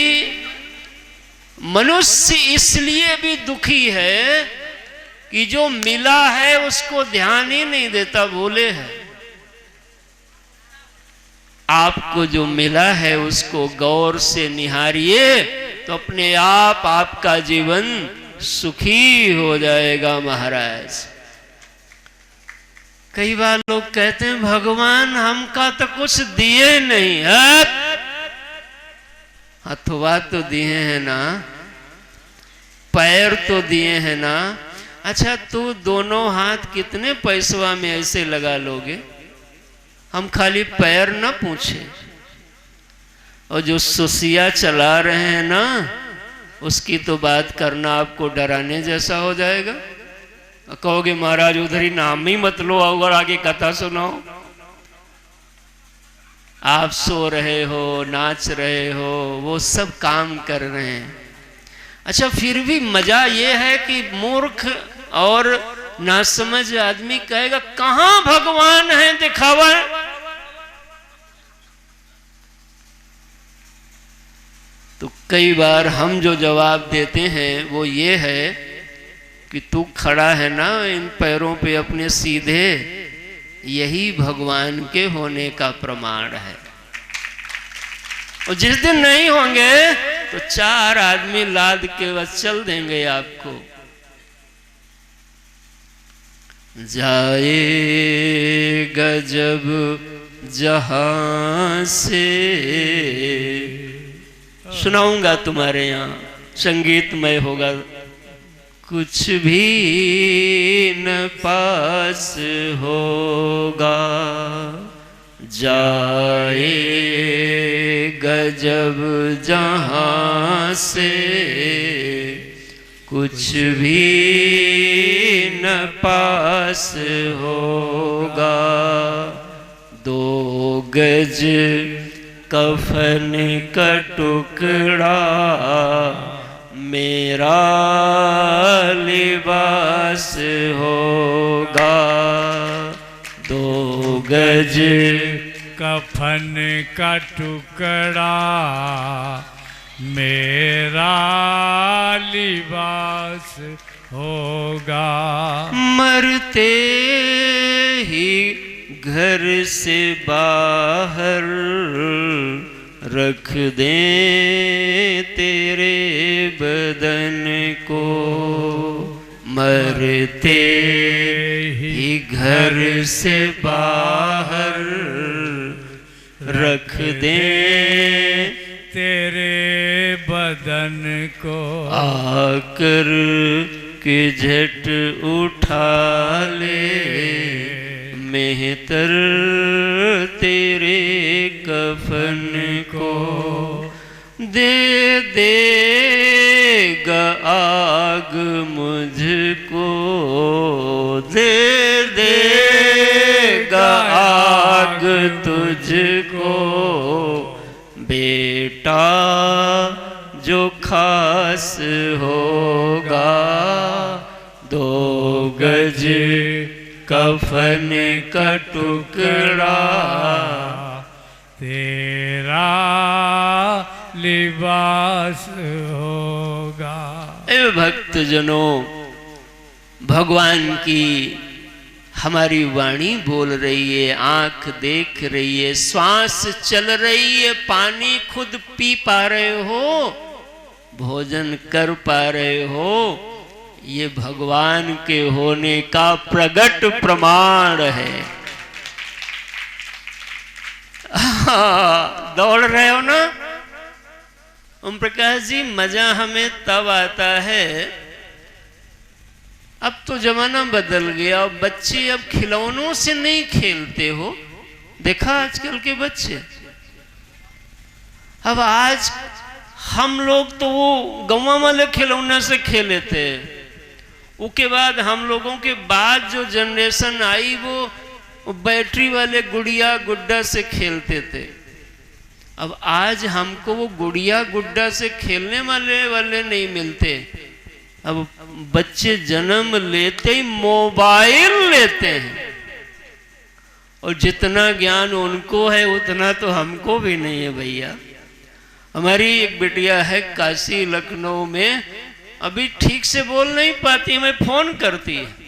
मनुष्य इसलिए भी दुखी है कि जो मिला है उसको ध्यान ही नहीं देता, भूले है। आपको जो मिला है उसको गौर से निहारिए तो अपने आप आपका जीवन सुखी हो जाएगा महाराज। कई बार लोग कहते हैं भगवान हमका तो कुछ दिए नहीं है। हथवा तो दिए हैं ना, पैर तो दिए हैं ना। अच्छा तू दोनों हाथ कितने पैसवा में ऐसे लगा लोगे? हम खाली पैर ना पूछे। और जो सुसिया चला रहे हैं ना, उसकी तो बात करना आपको डराने जैसा हो जाएगा। कहोगे महाराज उधर ही नाम ही मत लो और आगे कथा सुनाओ। आप सो रहे हो, नाच रहे हो, वो सब काम कर रहे हैं। अच्छा फिर भी मजा ये है कि मूर्ख और नासमझ आदमी कहेगा कहां भगवान है, दिखावा है। तो कई बार हम जो जवाब देते हैं वो ये है कि तू खड़ा है ना इन पैरों पे अपने सीधे, यही भगवान के होने का प्रमाण है। और जिस दिन नहीं होंगे तो 4 आदमी लाद के बस चल देंगे आपको। जाएगा जब जहां से, सुनाऊंगा तुम्हारे यहाँ, संगीतमय होगा। कुछ भी न पास होगा, जाएगा जब जहां से, कुछ भी न पास होगा। 2 गज कफन का टुकड़ा मेरा लिबास होगा। 2 गज कफन का टुकड़ा मेरा लिबास होगा। मरते ही घर से बाहर रख दें तेरे बदन को। मरते ही घर से बाहर रख दें तेरे बदन को। आकर के झट उठा ले मेहतर तेरे कफन को। दे देगा आग मुझको, दे देगा आग तुझको। बेटा जो खास होगा, 2 गज कफन का टुकड़ा तेरा लिबास होगा। ए भक्तजनों, भगवान की हमारी वाणी बोल रही है, आंख देख रही है, श्वास चल रही है, पानी खुद पी पा रहे हो, भोजन कर पा रहे हो। ये भगवान के होने का प्रगट प्रमाण है। दौड़ रहे हो ना, ओम प्रकाश जी, मजा हमें तब आता है, अब तो जमाना बदल गया, अब बच्चे अब खिलौनों से नहीं खेलते हो। देखा आजकल के बच्चे, अब आज हम लोग तो वो गौवा वाले खिलौने से खेले थे, उसके बाद हम लोगों के बाद जो जनरेशन आई वो बैटरी वाले गुड़िया गुड्डा से खेलते थे। अब आज हमको वो गुड़िया गुड्डा से खेलने वाले नहीं मिलते। अब बच्चे जन्म लेते ही मोबाइल लेते हैं, और जितना ज्ञान उनको है उतना तो हमको भी नहीं है भैया। हमारी एक बिटिया है काशी लखनऊ में, अभी ठीक से बोल नहीं पाती, मैं फोन करती है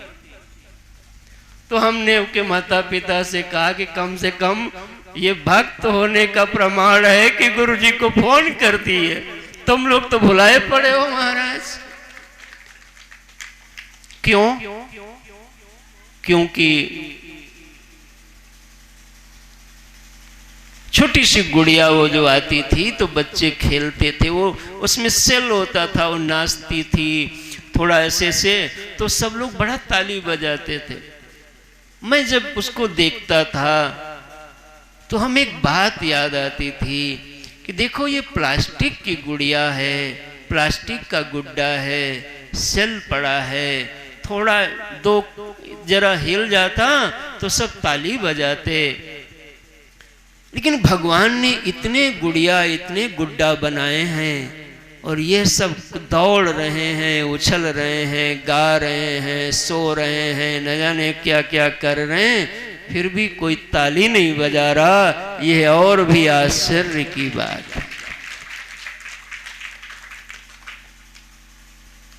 तो हमने उसके माता पिता से कहा कि कम से कम ये भक्त होने का प्रमाण है कि गुरुजी को फोन करती है। तुम लोग तो भुलाए पड़े हो महाराज। क्यों? क्योंकि छोटी सी गुड़िया वो जो आती थी तो बच्चे खेलते थे, वो उसमें सेल होता था, वो नाचती थी थोड़ा ऐसे से, तो सब लोग बड़ा ताली बजाते थे। मैं जब उसको देखता था तो हमें एक बात याद आती थी कि देखो ये प्लास्टिक की गुड़िया है, प्लास्टिक का गुड्डा है, सेल पड़ा है, थोड़ा दो जरा हिल जाता तो सब ताली बजाते। लेकिन भगवान ने इतने गुड़िया इतने गुड्डा बनाए हैं और ये सब दौड़ रहे हैं, उछल रहे हैं, गा रहे हैं, सो रहे हैं, न जाने क्या क्या कर रहे हैं, फिर भी कोई ताली नहीं बजा रहा। यह और भी आश्चर्य की बात है।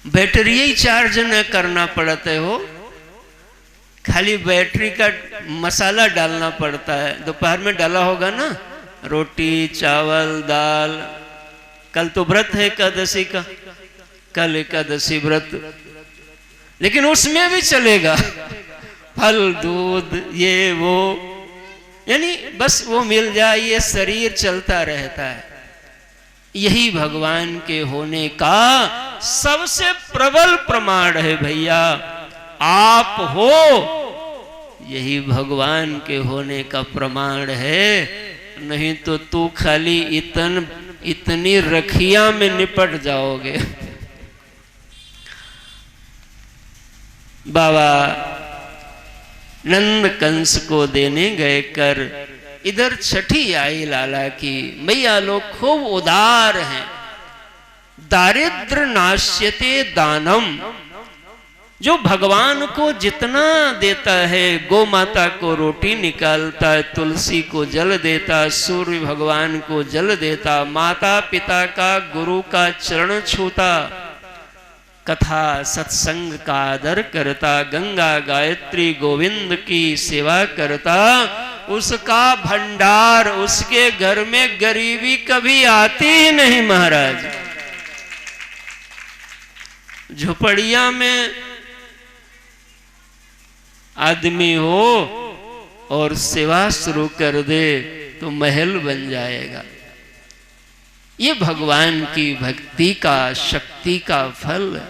बैटरी ही चार्ज न करना पड़ते हो, खाली बैटरी का मसाला डालना पड़ता है। दोपहर में डाला होगा ना, रोटी चावल दाल। कल तो व्रत है एकादशी का, कल एकादशी व्रत, लेकिन उसमें भी चलेगा फल दूध ये वो, यानी बस वो मिल जाए, ये शरीर चलता रहता है। यही भगवान के होने का सबसे प्रबल प्रमाण है भैया। आप हो, यही भगवान के होने का प्रमाण है। नहीं तो तू खाली इतनी रखिया में निपट जाओगे। बाबा नंद कंस को देने गए कर, इधर छठी आई लाला की। मैया लोग खूब उदार हैं। दारिद्र नाश्यते दानम, जो भगवान को जितना देता है, गौ माता को रोटी निकालता है, तुलसी को जल देता, सूर्य भगवान को जल देता, माता पिता का गुरु का चरण छूता, कथा सत्संग का आदर करता, गंगा गायत्री गोविंद की सेवा करता, उसका भंडार, उसके घर में गरीबी कभी आती ही नहीं महाराज। झोपड़िया में आदमी हो और सेवा शुरू कर दे तो महल बन जाएगा। ये भगवान की भक्ति का, शक्ति का फल है।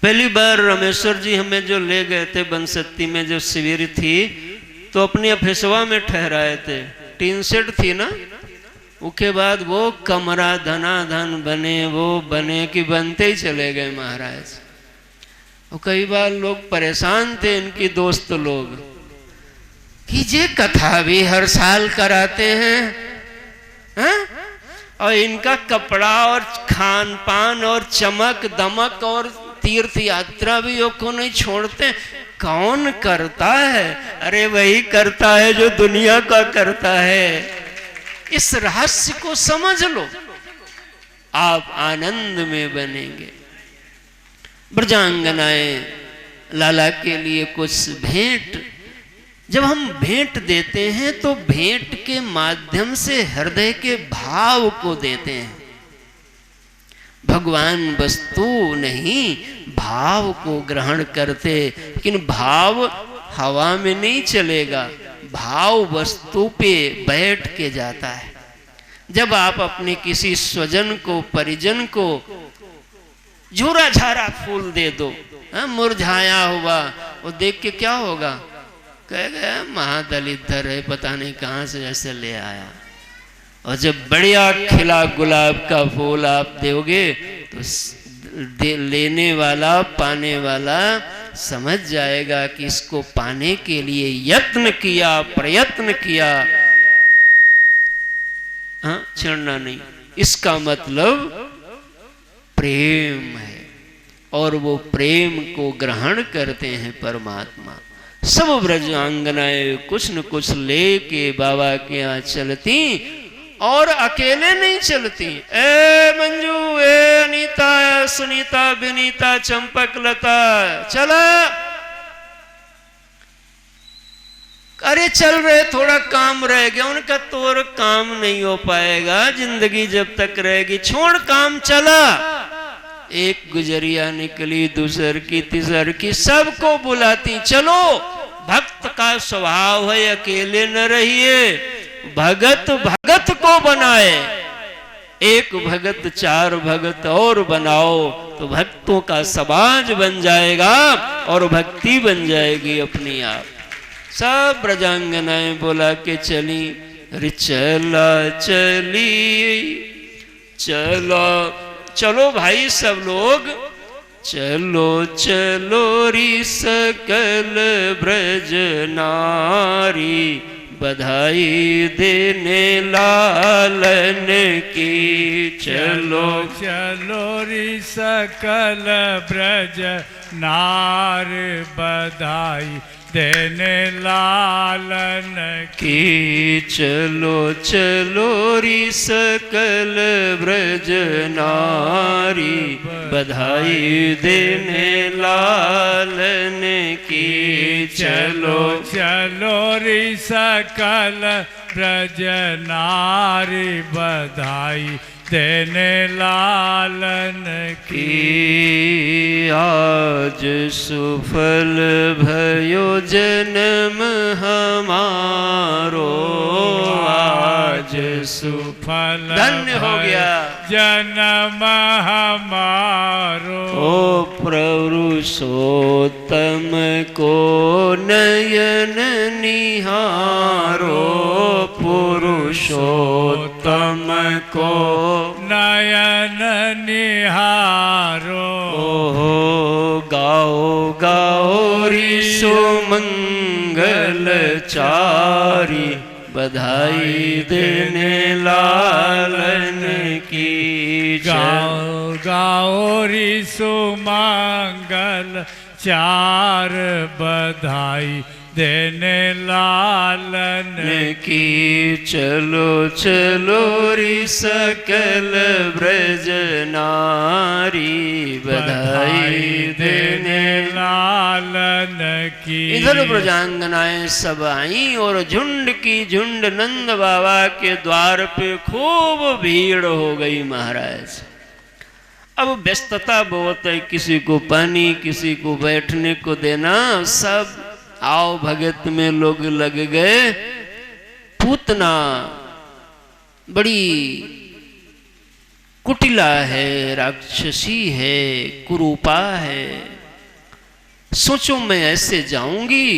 पहली बार रामेश्वर जी हमें जो ले गए थे बनसत्ती में, जो शिविर थी, तो अपनी ऑफिसवा में ठहराए थे, टीन शेड थी ना। उसके बाद वो कमरा धनाधन बने, वो बने कि बनते ही चले गए महाराज। और कई बार लोग परेशान थे, इनकी दोस्त लोग, कि ये कथा भी हर साल कराते हैं, हैं? और इनका कपड़ा और खान पान और चमक दमक और तीर्थ यात्रा भी को नहीं छोड़ते। कौन करता है? अरे वही करता है जो दुनिया का करता है। इस रहस्य को समझ लो, आप आनंद में बनेंगे। ब्रजांगनाएं लाला के लिए कुछ भेंट, जब हम भेंट देते हैं तो भेंट के माध्यम से हृदय के भाव को देते हैं। भगवान वस्तु नहीं, भाव को ग्रहण करते। लेकिन भाव हवा में नहीं चलेगा, भाव वस्तु पे बैठ के जाता है। जब आप अपने किसी स्वजन को, परिजन को झूरा झारा फूल दे दो, मुरझाया हुआ, वो देख के क्या होगा? कहेगा महादलित है, पता नहीं कहाँ से ऐसे ले आया। और जब बढ़िया खिला गुलाब का फूल आप दोगे तो लेने वाला, पाने वाला समझ जाएगा कि इसको पाने के लिए यत्न किया, प्रयत्न किया, छेड़ना नहीं। इसका मतलब प्रेम है, और वो प्रेम को ग्रहण करते हैं परमात्मा। सब ब्रजांगनाएं कुछ न कुछ लेके बाबा के यहाँ चलती, और अकेले नहीं चलती। ए मंजू, ए अनीता, ए सुनीता, विनीता, चंपक, लता, चला। अरे चल रहे, थोड़ा काम रह गया। उनका तो काम नहीं हो पाएगा, जिंदगी जब तक रहेगी, छोड़ काम, चला। एक गुजरिया निकली, दूसर की, तीसर की, सबको बुलाती, चलो। भक्त का स्वभाव है अकेले न रहिए, भगत भगत को बनाए। एक भगत, चार भगत और बनाओ तो भक्तों का समाज बन जाएगा और भक्ति बन जाएगी अपनी आप। सब ब्रजांगनाएं बोला के चली। अरे चला चली, चलो चलो भाई सब लोग, चलो चलो री सकल ब्रज नारी, बधाई देने लालन की। चलो चलो री सकल ब्रज नार, बधाई देने लालन की। चलो चलो री सकल ब्रज नारी, बधाई देने लालन की। चलो चलो री सकल ब्रज नारी, बधाई देने लालन की। आज सुफल भयो जन्म हमारो, आज सुफल धन्य हो गया जन्म हमारो। ओ पुरुषोत्तम को नयन निहारो, पुरुषोत्तम को नयन निहारो। ओहो गाओ गाओ री सुमंगल चारी, बधाई देने लालन की। गाओ गाओ री सुमंगल चार, बधाई देने लालन की। चलो चलो री सकल ब्रज नारी, बधाई देने लालन की। इधर ब्रजांगनाएं सब आई और झुंड की झुंड नंद बाबा के द्वार पे खूब भीड़ हो गई महाराज। अब व्यस्तता बहुत है, किसी को पानी, किसी को बैठने को देना, सब आओ भगत में लोग लग गए। पूतना बड़ी कुटिला है, राक्षसी है, कुरूपा है। सोचो मैं ऐसे जाऊंगी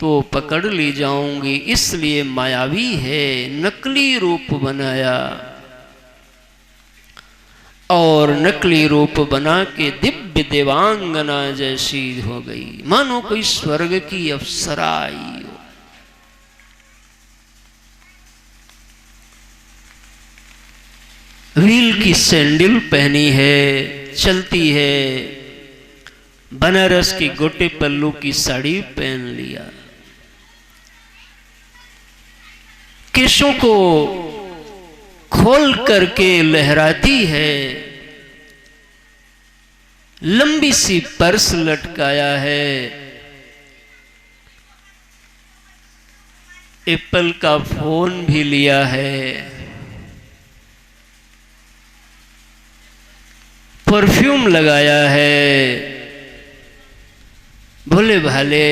तो पकड़ ली जाऊंगी, इसलिए मायावी है, नकली रूप बनाया और नकली रूप बना के दिव्य देवांगना जैसी हो गई, मानो कोई स्वर्ग की अप्सरा आई हो। व्हील की सैंडल पहनी है, चलती है, बनारस की गोटे पल्लू की साड़ी पहन लिया, केशों को खोल करके लहराती है, लंबी सी पर्स लटकाया है, एप्पल का फोन भी लिया है, परफ्यूम लगाया है, भोले भाले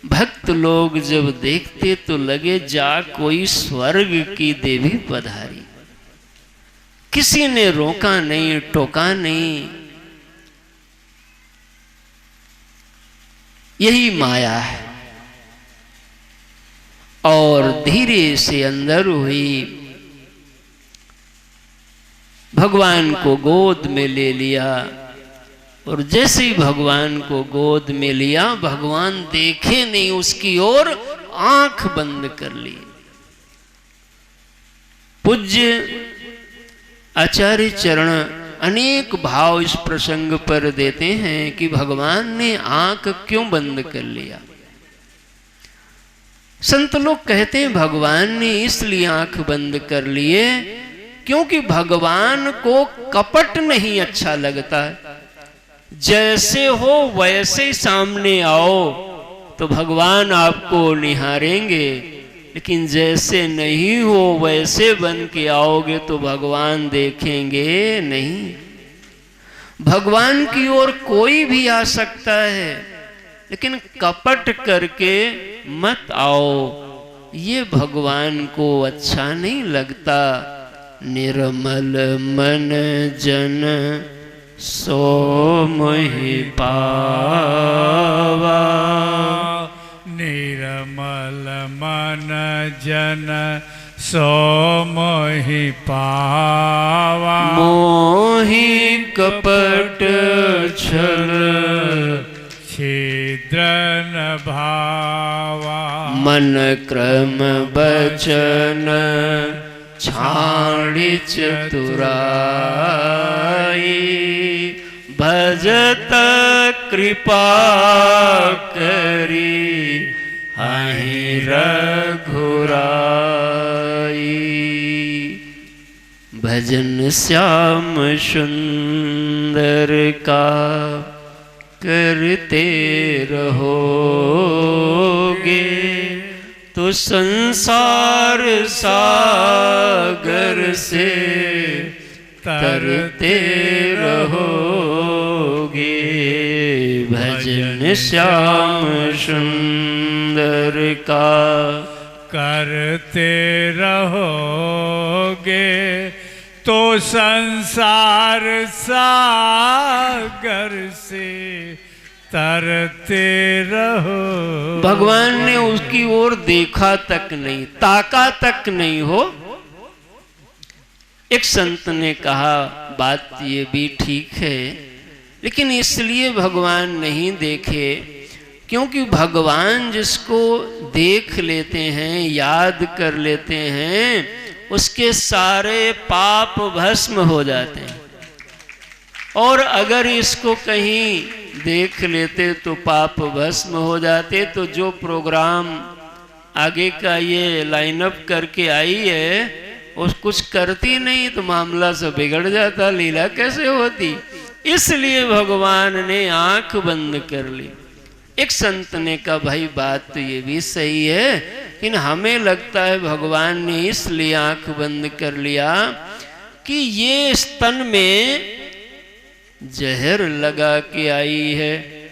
भक्त लोग जब देखते तो लगे जा कोई स्वर्ग की देवी पधारी। किसी ने रोका नहीं, टोका नहीं। यही माया है। और धीरे से अंदर हुई, भगवान को गोद में ले लिया। और जैसे ही भगवान को गोद में लिया, भगवान देखे नहीं उसकी ओर, आंख बंद कर ली। पूज्य आचार्य चरण अनेक भाव इस प्रसंग पर देते हैं कि भगवान ने आंख क्यों बंद कर लिया। संत लोग कहते हैं भगवान ने इसलिए आंख बंद कर लिए क्योंकि भगवान को कपट नहीं अच्छा लगता। जैसे हो वैसे ही सामने आओ तो भगवान आपको निहारेंगे, लेकिन जैसे नहीं हो वैसे बन के आओगे तो भगवान देखेंगे नहीं। भगवान की ओर कोई भी आ सकता है, लेकिन कपट करके मत आओ, ये भगवान को अच्छा नहीं लगता। निर्मल मन जन सो मोहि पावा, निर्मल मन जन सो मोहि पावा। मोहि कपट छल छिद्र न भावा। मन क्रम बचन छाड़ी चतुराई, भजत कृपा करी हहि रघुराई। भजन श्याम सुंदर का करते रहोगे तो संसार सागर से तरते रहोगे। भजन श्याम सुंदर का करते रहोगे तो संसार सागर से तरते रहो। भगवान ने उसकी ओर देखा तक नहीं, ताका तक नहीं हो। एक संत ने कहा बात ये भी ठीक है, लेकिन इसलिए भगवान नहीं देखे क्योंकि भगवान जिसको देख लेते हैं, याद कर लेते हैं, उसके सारे पाप भस्म हो जाते हैं। और अगर इसको कहीं देख लेते तो पाप भस्म हो जाते, तो जो प्रोग्राम आगे का ये लाइनअप करके आई है उस कुछ करती नहीं तो मामला सब बिगड़ जाता, लीला कैसे होती। इसलिए भगवान ने आंख बंद कर ली। एक संत ने कहा भाई बात तो ये भी सही है, लेकिन हमें लगता है भगवान ने इसलिए आंख बंद कर लिया कि ये स्तन में जहर लगा के आई है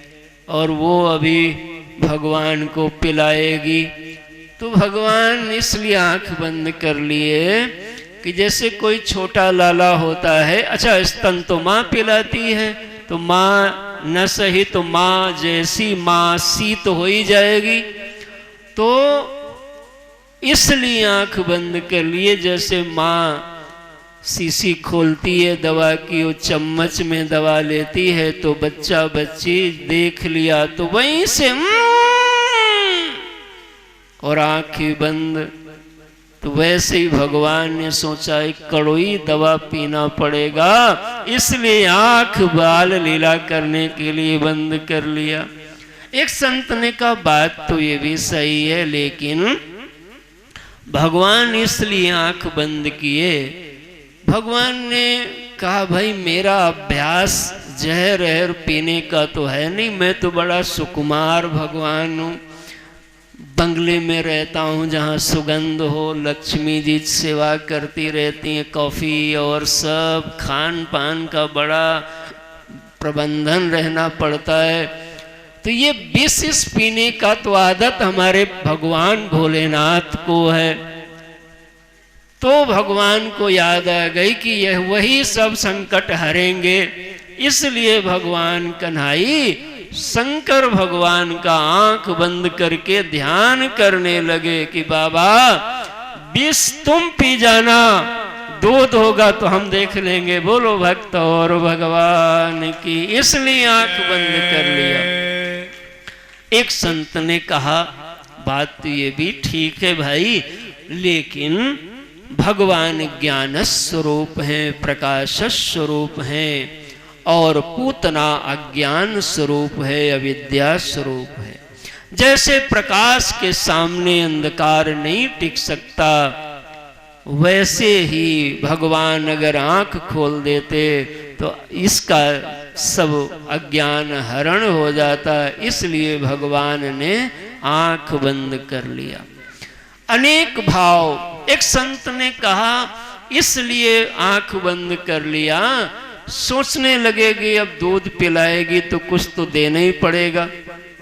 और वो अभी भगवान को पिलाएगी। तो भगवान इसलिए आंख बंद कर लिए कि जैसे कोई छोटा लाला होता है, अच्छा स्तन तो माँ पिलाती है, तो माँ न सही तो माँ जैसी माँ सी तो हो ही जाएगी। तो इसलिए आंख बंद कर लिए, जैसे माँ शीशी खोलती है दवा की, वो चम्मच में दवा लेती है तो बच्चा बच्ची देख लिया तो वहीं से और आंखें बंद। तो वैसे ही भगवान ने सोचा एक कड़वी दवा पीना पड़ेगा, इसलिए आंख बाल लीला करने के लिए बंद कर लिया। एक संत ने कहा बात तो ये भी सही है, लेकिन भगवान इसलिए आंख बंद किए। भगवान ने कहा भाई मेरा अभ्यास जहर पीने का तो है नहीं, मैं तो बड़ा सुकुमार भगवान हूँ। बंगले में रहता हूँ जहाँ सुगंध हो, लक्ष्मी जी सेवा करती रहती हैं, कॉफ़ी और सब खान पान का बड़ा प्रबंधन रहना पड़ता है। तो ये विष इस पीने का तो आदत हमारे भगवान भोलेनाथ को है। तो भगवान को याद आ गई कि यह वही सब संकट हरेंगे, इसलिए भगवान कन्हाई शंकर भगवान का आंख बंद करके ध्यान करने लगे कि बाबा विष तुम पी जाना, दूध होगा तो हम देख लेंगे। बोलो भक्त और भगवान की। इसलिए आंख बंद कर लिया। एक संत ने कहा बात तो ये भी ठीक है भाई, लेकिन भगवान ज्ञान स्वरूप हैं, प्रकाश स्वरूप हैं, और पूतना अज्ञान स्वरूप है, अविद्या स्वरूप है। जैसे प्रकाश के सामने अंधकार नहीं टिक सकता, वैसे ही भगवान अगर आंख खोल देते तो इसका सब अज्ञान हरण हो जाता। इसलिए भगवान ने आंख बंद कर लिया। अनेक भाव। एक संत ने कहा इसलिए आंख बंद कर लिया, सोचने लगेगी अब दूध पिलाएगी तो कुछ तो देना ही पड़ेगा,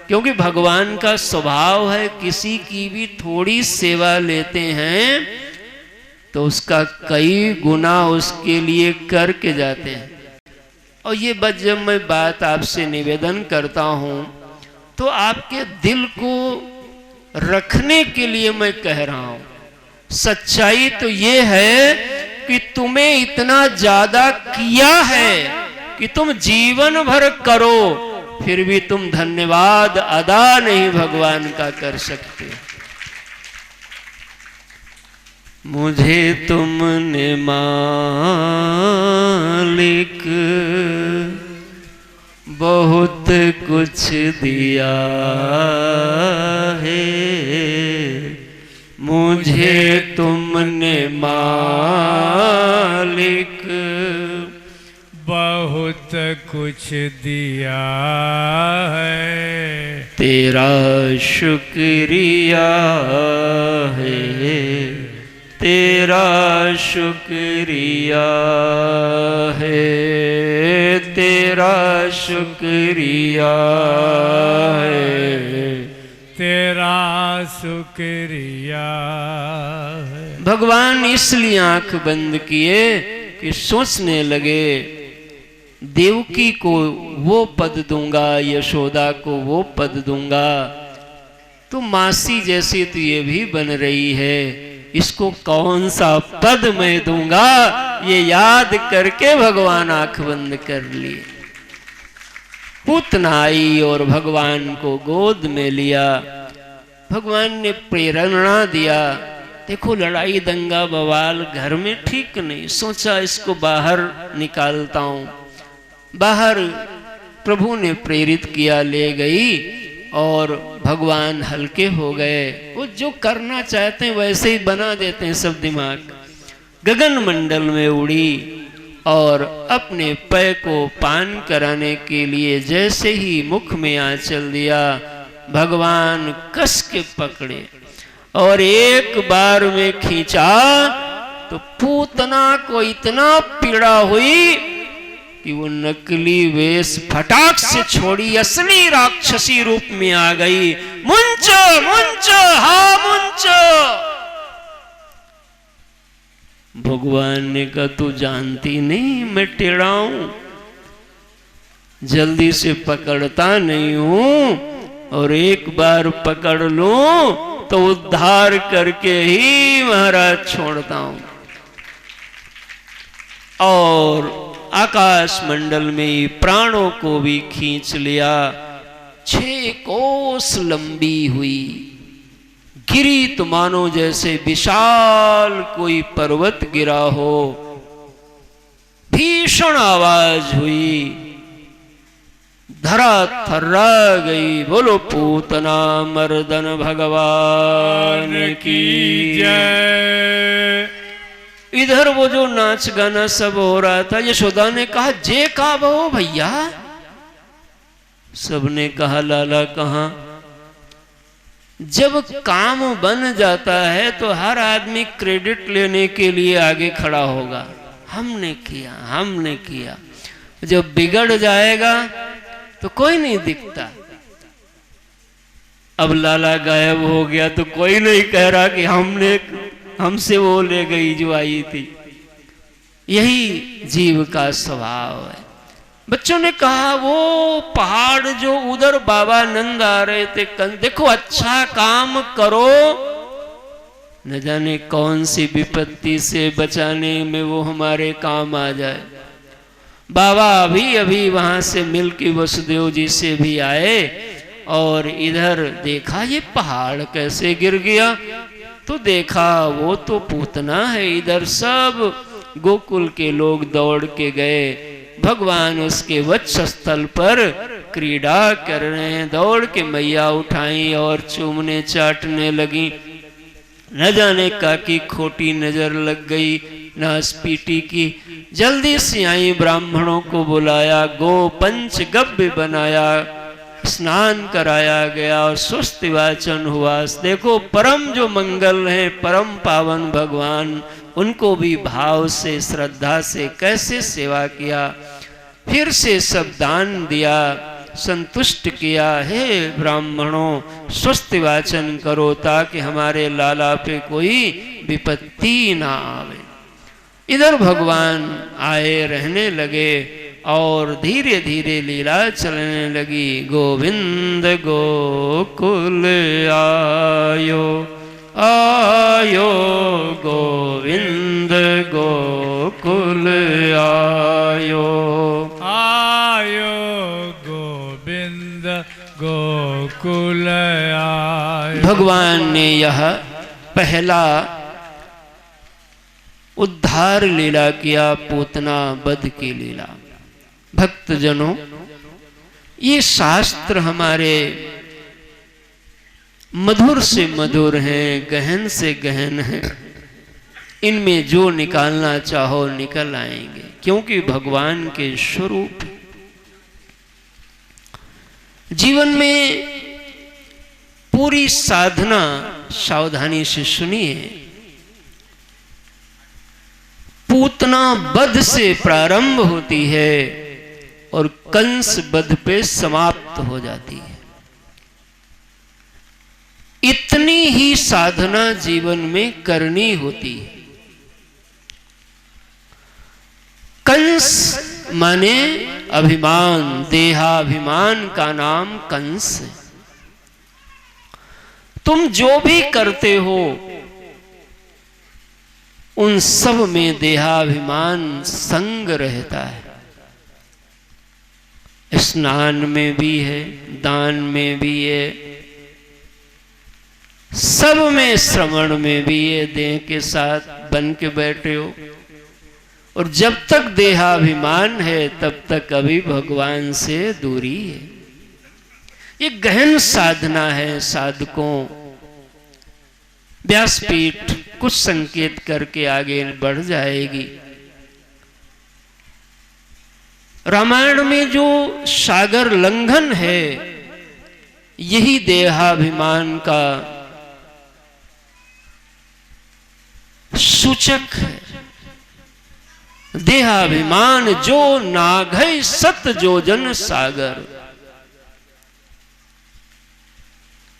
क्योंकि भगवान का स्वभाव है किसी की भी थोड़ी सेवा लेते हैं तो उसका कई गुना उसके लिए करके जाते हैं। और ये जब मैं बात आपसे निवेदन करता हूं तो आपके दिल को रखने के लिए मैं कह रहा हूं। सच्चाई तो ये है कि तुम्हें इतना ज्यादा किया है कि तुम जीवन भर करो, फिर भी तुम धन्यवाद अदा नहीं भगवान का कर सकते। मुझे तुमने मालिक बहुत कुछ दिया है, मुझे तुमने मालिक बहुत कुछ दिया है, तेरा शुक्रिया है, तेरा शुक्रिया है, तेरा शुक्रिया है, तेरा शुक्रिया है। भगवान इसलिए आंख बंद किए कि सोचने लगे देवकी को वो पद दूंगा, यशोदा को वो पद दूंगा, तो मासी जैसी तो ये भी बन रही है, इसको कौन सा पद मैं दूंगा, ये याद करके भगवान आंख बंद कर लिए। पूतना आई और भगवान को गोद में लिया। भगवान ने प्रेरणा दिया, देखो लड़ाई दंगा बवाल घर में ठीक नहीं, सोचा इसको बाहर निकालता हूं। बाहर प्रभु ने प्रेरित किया, ले गई और भगवान हल्के हो गए। वो जो करना चाहते हैं वैसे ही बना देते हैं सब दिमाग। गगन मंडल में उड़ी और अपने पैर को पान कराने के लिए जैसे ही मुख में आंचल दिया, भगवान कस के पकड़े और एक बार में खींचा तो पूतना को इतना पीड़ा हुई कि वो नकली वेश फटाक से छोड़ी, असली राक्षसी रूप में आ गई। मुंचो मुंचो हा मुंचो। भगवान ने कहा तू जानती नहीं मैं टेढ़ा हूं, जल्दी से पकड़ता नहीं हूं, और एक बार पकड़ लूं तो उद्धार करके ही महाराज छोड़ता हूं। और आकाश मंडल में प्राणों को भी खींच लिया। 6 कोस लंबी हुई, गिरी तो मानो जैसे विशाल कोई पर्वत गिरा हो। भीषण आवाज हुई, धरा थर्रा गई। बोलो पूतना मर्दन भगवान की जय। इधर वो जो नाच गाना सब हो रहा था, यशोदा ने कहा जे का बहो भैया। सबने कहा लाला कहां। जब काम बन जाता है तो हर आदमी क्रेडिट लेने के लिए आगे खड़ा होगा, हमने किया हमने किया। जब बिगड़ जाएगा तो कोई नहीं दिखता। अब लाला गायब हो गया तो कोई नहीं कह रहा कि हमसे वो ले गई जो आई थी। यही जीव का स्वभाव है। बच्चों ने कहा वो पहाड़ जो उधर बाबा नंद आ रहे थे, देखो अच्छा काम करो, न जाने कौन सी विपत्ति से बचाने में वो हमारे काम आ जाए। बाबा अभी अभी वहां से मिल के वसुदेव जी से भी आए और इधर देखा ये पहाड़ कैसे गिर गया, तो देखा वो तो पूतना है। इधर सब गोकुल के लोग दौड़ के गए, भगवान उसके वक्षस्थल पर क्रीड़ा कर रहे हैं। दौड़ के मैया उठाई और चूमने चाटने लगी। न जाने काकी खोटी नजर लग गई नासपीटी की। जल्दी से आई, ब्राह्मणों को बुलाया, गो पंच गव्य बनाया, स्नान कराया गया और स्वस्ति वाचन हुआ। देखो परम जो मंगल है, परम पावन भगवान, उनको भी भाव से श्रद्धा से कैसे सेवा किया। फिर से सब दान दिया, संतुष्ट किया। हे ब्राह्मणों, स्वस्ति वाचन करो ताकि हमारे लाला पे कोई विपत्ति ना आवे। इधर भगवान आए, रहने लगे और धीरे धीरे लीला चलने लगी। गोविंद गोकुल आयो आयो, गोविंद गोकुल आयो आयो, गोविंद गोकुल आयो। भगवान ने यह पहला उद्धार लीला किया, पूतना वध की लीला। भक्तजनों, ये शास्त्र हमारे मधुर से मधुर हैं, गहन से गहन हैं। इनमें जो निकालना चाहो निकल आएंगे, क्योंकि भगवान के स्वरूप। जीवन में पूरी साधना सावधानी से सुनिए। पूतना वध से प्रारंभ होती है और कंस वध पे समाप्त हो जाती है। इतनी ही साधना जीवन में करनी होती है। कंस माने अभिमान, देहाभिमान का नाम कंस है। तुम जो भी करते हो उन सब में देहाभिमान संग रहता है। स्नान में भी है, दान में भी है, सब में, श्रवण में भी है, देह के साथ बन के बैठे हो। और जब तक देहाभिमान है तब तक अभी भगवान से दूरी है। ये गहन साधना है साधकों। व्यासपीठ कुछ संकेत करके आगे बढ़ जाएगी। रामायण में जो सागर लंघन है, यही देहाभिमान का सूचक है। देहाभिमान जो नाघै सत जोजन सागर,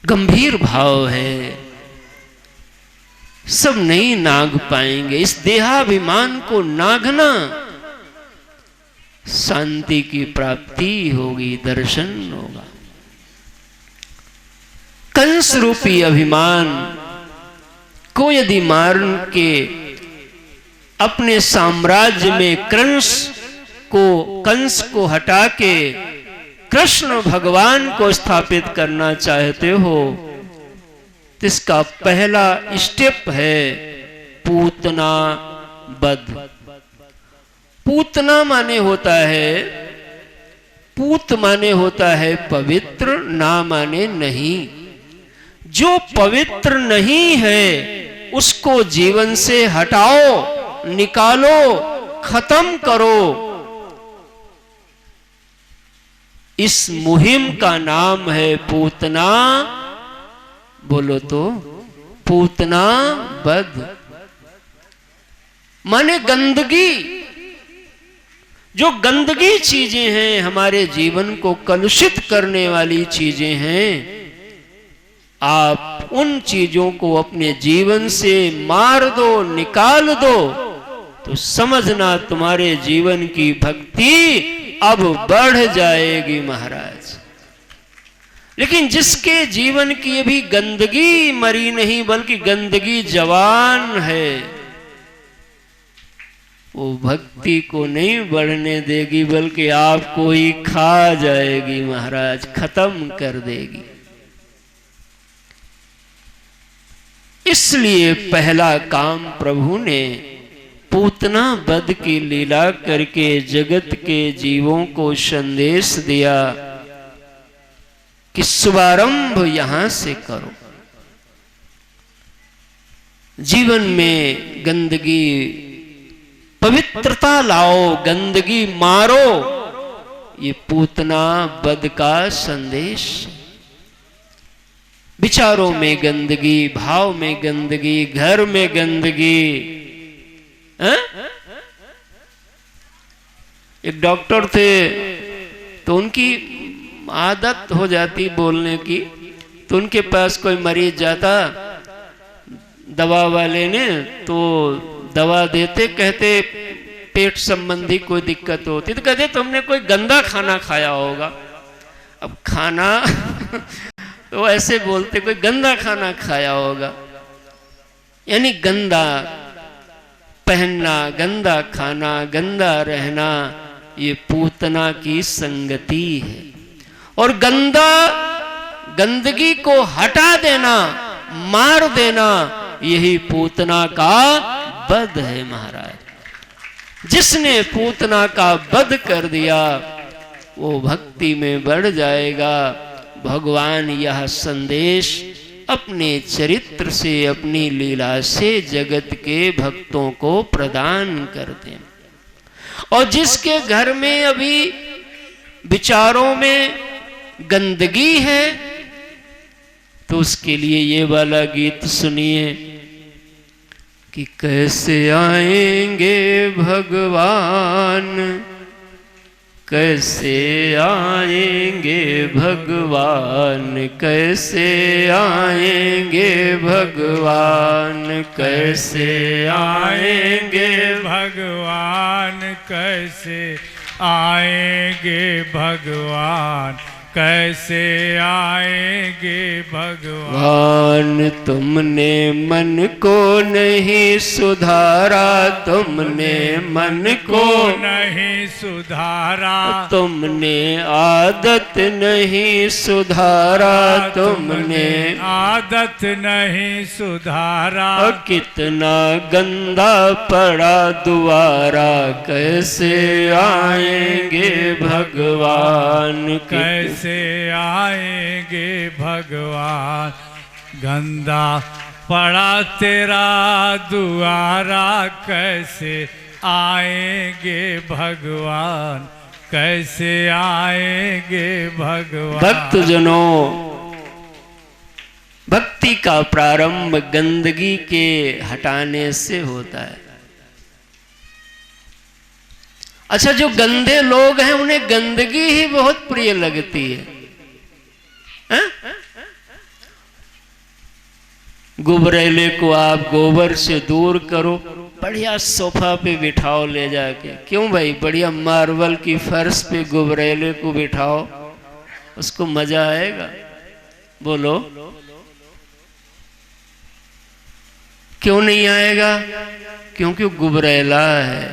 गंभीर भाव है। सब नहीं नाग पाएंगे। इस देहाभिमान को नागना शांति की प्राप्ति होगी, दर्शन होगा। कंस रूपी अभिमान को यदि मार के अपने साम्राज्य में कंस को हटा के कृष्ण भगवान को स्थापित करना चाहते हो, तो इसका पहला स्टेप है पूतना वध। पूतना माने होता है, पूत माने होता है पवित्र, ना माने नहीं। जो पवित्र नहीं है उसको जीवन से हटाओ, निकालो, खत्म करो। इस मुहिम का नाम है पूतना। बोलो तो, पूतना वध माने गंदगी। जो गंदगी चीजें हैं, हमारे जीवन को कलुषित करने वाली चीजें हैं, आप उन चीजों को अपने जीवन से मार दो, निकाल दो, तो समझना तुम्हारे जीवन की भक्ति अब बढ़ जाएगी महाराज। लेकिन जिसके जीवन की अभी गंदगी मरी नहीं बल्कि गंदगी जवान है, वो भक्ति को नहीं बढ़ने देगी बल्कि आपको ही खा जाएगी महाराज, खत्म कर देगी। इसलिए पहला काम प्रभु ने पूतना वध की लीला करके जगत के जीवों को संदेश दिया कि शुभारंभ यहां से करो। जीवन में गंदगी, पवित्रता लाओ, गंदगी मारो, ये पूतना वध का संदेश। विचारों में गंदगी, भाव में गंदगी, घर में गंदगी। एक डॉक्टर थे तो उनकी आदत हो जाती बोलने की, तो उनके पास कोई मरीज जाता दवा वाले ने, तो दवा देते, कहते पेट संबंधी कोई दिक्कत होती तो कहते तुमने कोई गंदा खाना खाया होगा। अब खाना तो ऐसे बोलते कोई गंदा खाना खाया होगा, यानी गंदा पहनना, गंदा खाना, गंदा रहना, ये पूतना की संगति है। और गंदगी को हटा देना, मार देना, यही पूतना का वध है महाराज। जिसने पूतना का वध कर दिया वो भक्ति में बढ़ जाएगा। भगवान यह संदेश अपने चरित्र से, अपनी लीला से जगत के भक्तों को प्रदान करते हैं। और जिसके घर में अभी विचारों में गंदगी है तो उसके लिए ये वाला गीत सुनिए कि कैसे आएंगे भगवान, कैसे आएंगे भगवान, कैसे आएंगे भगवान, कैसे आएंगे भगवान, कैसे आएंगे भगवान, कैसे आएंगे भगवान। तुमने मन को नहीं सुधारा, तुमने मन को नहीं सुधारा, तुमने आदत नहीं सुधारा, तुमने आदत नहीं सुधारा। कितना गंदा पड़ा दुआरा, कैसे आएंगे भगवान, कैसे आएंगे भगवान। गंदा पड़ा तेरा दुआरा, कैसे आएंगे भगवान, कैसे आएंगे भगवान। भक्तजनों, भक्ति का प्रारंभ गंदगी के हटाने से होता है। अच्छा, जो गंदे लोग हैं उन्हें गंदगी ही बहुत प्रिय लगती है। गुबरैले को आप गोबर से दूर करो, बढ़िया सोफा पे बिठाओ ले जाके। क्यों भाई, बढ़िया मार्बल की फर्श पे गुबरैले को बिठाओ, उसको मजा आएगा। बोलो क्यों नहीं आएगा? क्योंकि गुबरैला है,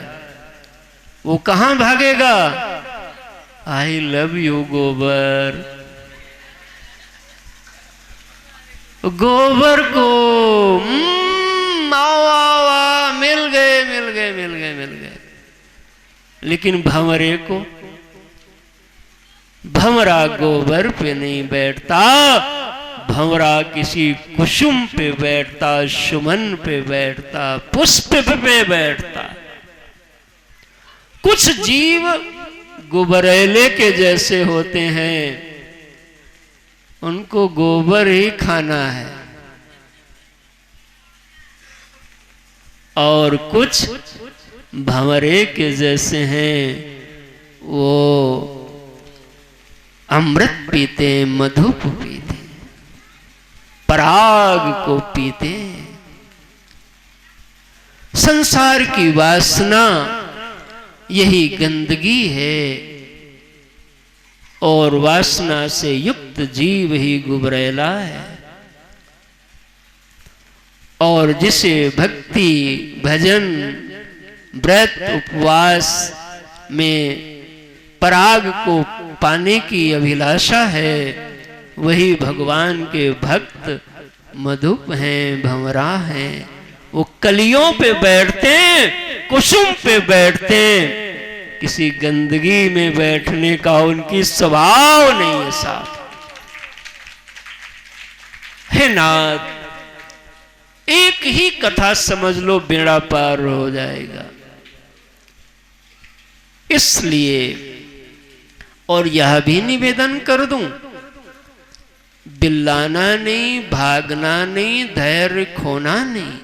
वो कहां भागेगा? आई लव यू गोबर। गोबर को आओ आओ आओ, मिल गए मिल गए मिल गए मिल गए। लेकिन भंवरे को, भंवरा गोबर पे नहीं बैठता, भंवरा किसी कुसुम पे बैठता, सुमन पे बैठता, पुष्प पे बैठता। कुछ जीव गुबरैले के जैसे होते हैं, उनको गोबर ही खाना है। और कुछ भंवरे के जैसे हैं, वो अमृत पीते, मधु पीते। पराग को पीते हैं। संसार की वासना यही गंदगी है और वासना से युक्त जीव ही गुबरैला है। और जिसे भक्ति भजन व्रत उपवास में पराग को पाने की अभिलाषा है, वही भगवान के भक्त मधुप हैं, भंवरा हैं। वो कलियों पे बैठते हैं, कुसुम पे बैठते हैं, किसी गंदगी में बैठने का उनकी स्वभाव नहीं है साहब। हे नाथ, एक ही कथा समझ लो, बेड़ा पार हो जाएगा। इसलिए और यह भी निवेदन कर दूं, बिल्लाना नहीं, भागना नहीं, धैर्य खोना नहीं,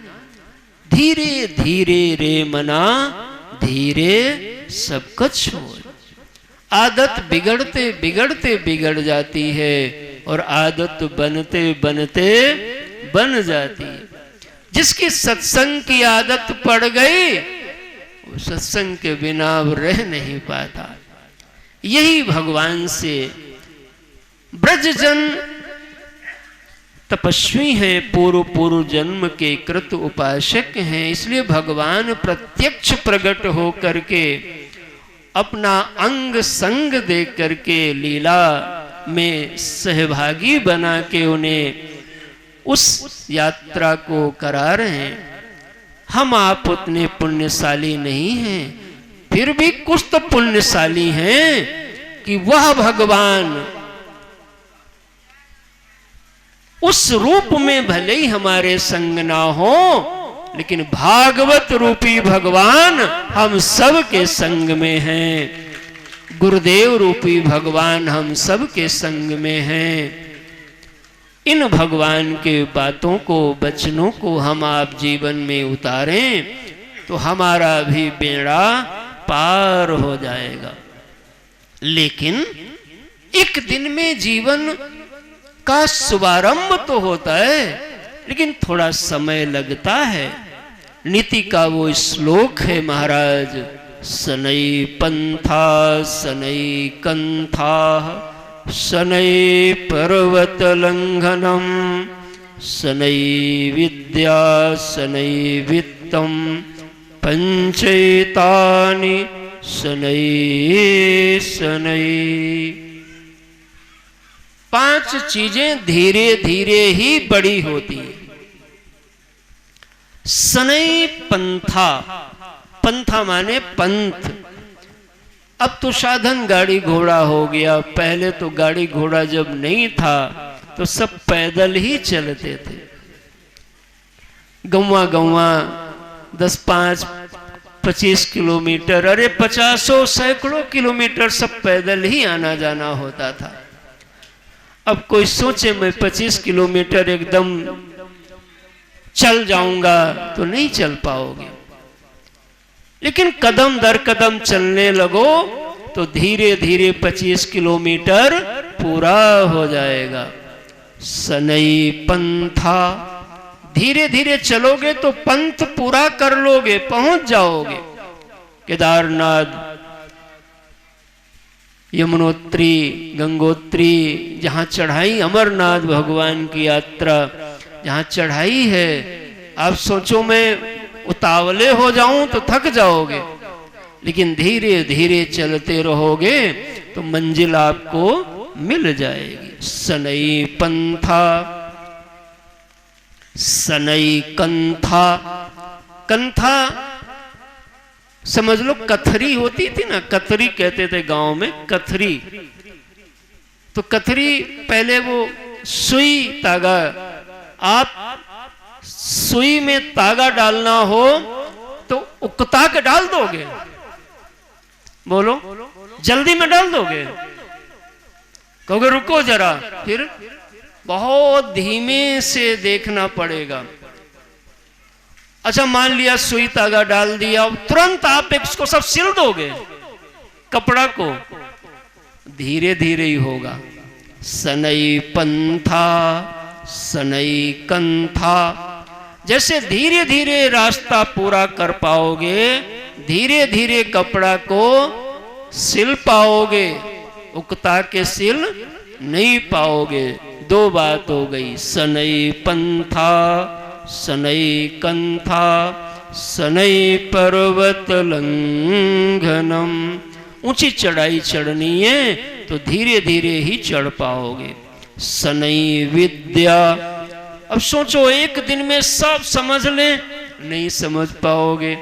धीरे धीरे रे मना, धीरे सब कुछ हो। आदत बिगड़ते बिगड़ते बिगड़ जाती है और आदत बनते बनते बन जाती है। जिसकी सत्संग की आदत पड़ गई, वो सत्संग के बिना रह नहीं पाता। यही भगवान से ब्रजजन तपस्वी हैं, पूर्व पूर्व जन्म के कृत उपासक हैं। इसलिए भगवान प्रत्यक्ष प्रकट हो करके अपना अंग संग दे करके लीला में सहभागी बना के उन्हें उस यात्रा को करा रहे हैं। हम आप उतने पुण्यशाली नहीं हैं, फिर भी कुछ तो पुण्यशाली हैं कि वह भगवान उस रूप में भले ही हमारे संग ना हो, लेकिन भागवत रूपी भगवान हम सब के संग में हैं। गुरुदेव रूपी भगवान हम सब के संग में हैं। इन भगवान के बातों को, वचनों को हम आप जीवन में उतारें तो हमारा भी बेड़ा पार हो जाएगा। लेकिन एक दिन में जीवन का शुभारंभ तो होता है, लेकिन थोड़ा समय लगता है। नीति का वो श्लोक है महाराज, सनई पंथा सनई कंथा शनै पर्वत लंघनम शनै विद्या शनै वित्तम पंचैतानि शनै शनै। 5 चीजें धीरे धीरे ही बड़ी होती है। शनै पंथा, पंथा माने पंथ। अब तो साधन गाड़ी घोड़ा हो गया, पहले तो गाड़ी घोड़ा जब नहीं था तो सब पैदल ही चलते थे। गौवा गौवा 10-5-25 किलोमीटर, अरे 50 सैकड़ों किलोमीटर सब पैदल ही आना जाना होता था। अब कोई सोचे मैं 25 किलोमीटर एकदम चल जाऊंगा तो नहीं चल पाओगे, लेकिन कदम दर कदम चलने लगो तो धीरे धीरे 25 किलोमीटर पूरा हो जाएगा। सनई पंथा, धीरे धीरे चलोगे तो पंथ पूरा कर लोगे, पहुंच जाओगे। केदारनाथ, यमुनोत्री, गंगोत्री, जहां चढ़ाई, अमरनाथ भगवान की यात्रा जहां चढ़ाई है, आप सोचो मैं उतावले हो जाऊं तो थक जाओगे, लेकिन धीरे धीरे चलते रहोगे तो मंजिल आपको मिल जाएगी। सनई पंथा सनई कंथा, कंथा समझ लो कथरी होती थी ना, कथरी कहते थे गांव में, कथरी। तो कथरी पहले वो सुई तागा, आप सुई में तागा डालना हो तो उकता के डाल दोगे, बोलो जल्दी में डाल दोगे, कहोगे रुको जरा, फिर बहुत धीमे से देखना पड़ेगा। अच्छा मान लिया सुई तागा डाल दिया, तुरंत आप इसको सब सिल दोगे कपड़ा को, धीरे धीरे ही होगा। सनई पंथा सनई कंथा। जैसे धीरे धीरे रास्ता पूरा कर पाओगे, धीरे धीरे कपड़ा को सिल पाओगे, उकता के सिल नहीं पाओगे। दो बात हो गई, सनई पंथा सनई कंथा सनई पर्वत लंघनम। ऊंची चढ़ाई चढ़नी है तो धीरे धीरे ही चढ़ पाओगे। सनई विद्या, अब सोचो एक दिन में सब समझ ले, नहीं समझ पाओगे।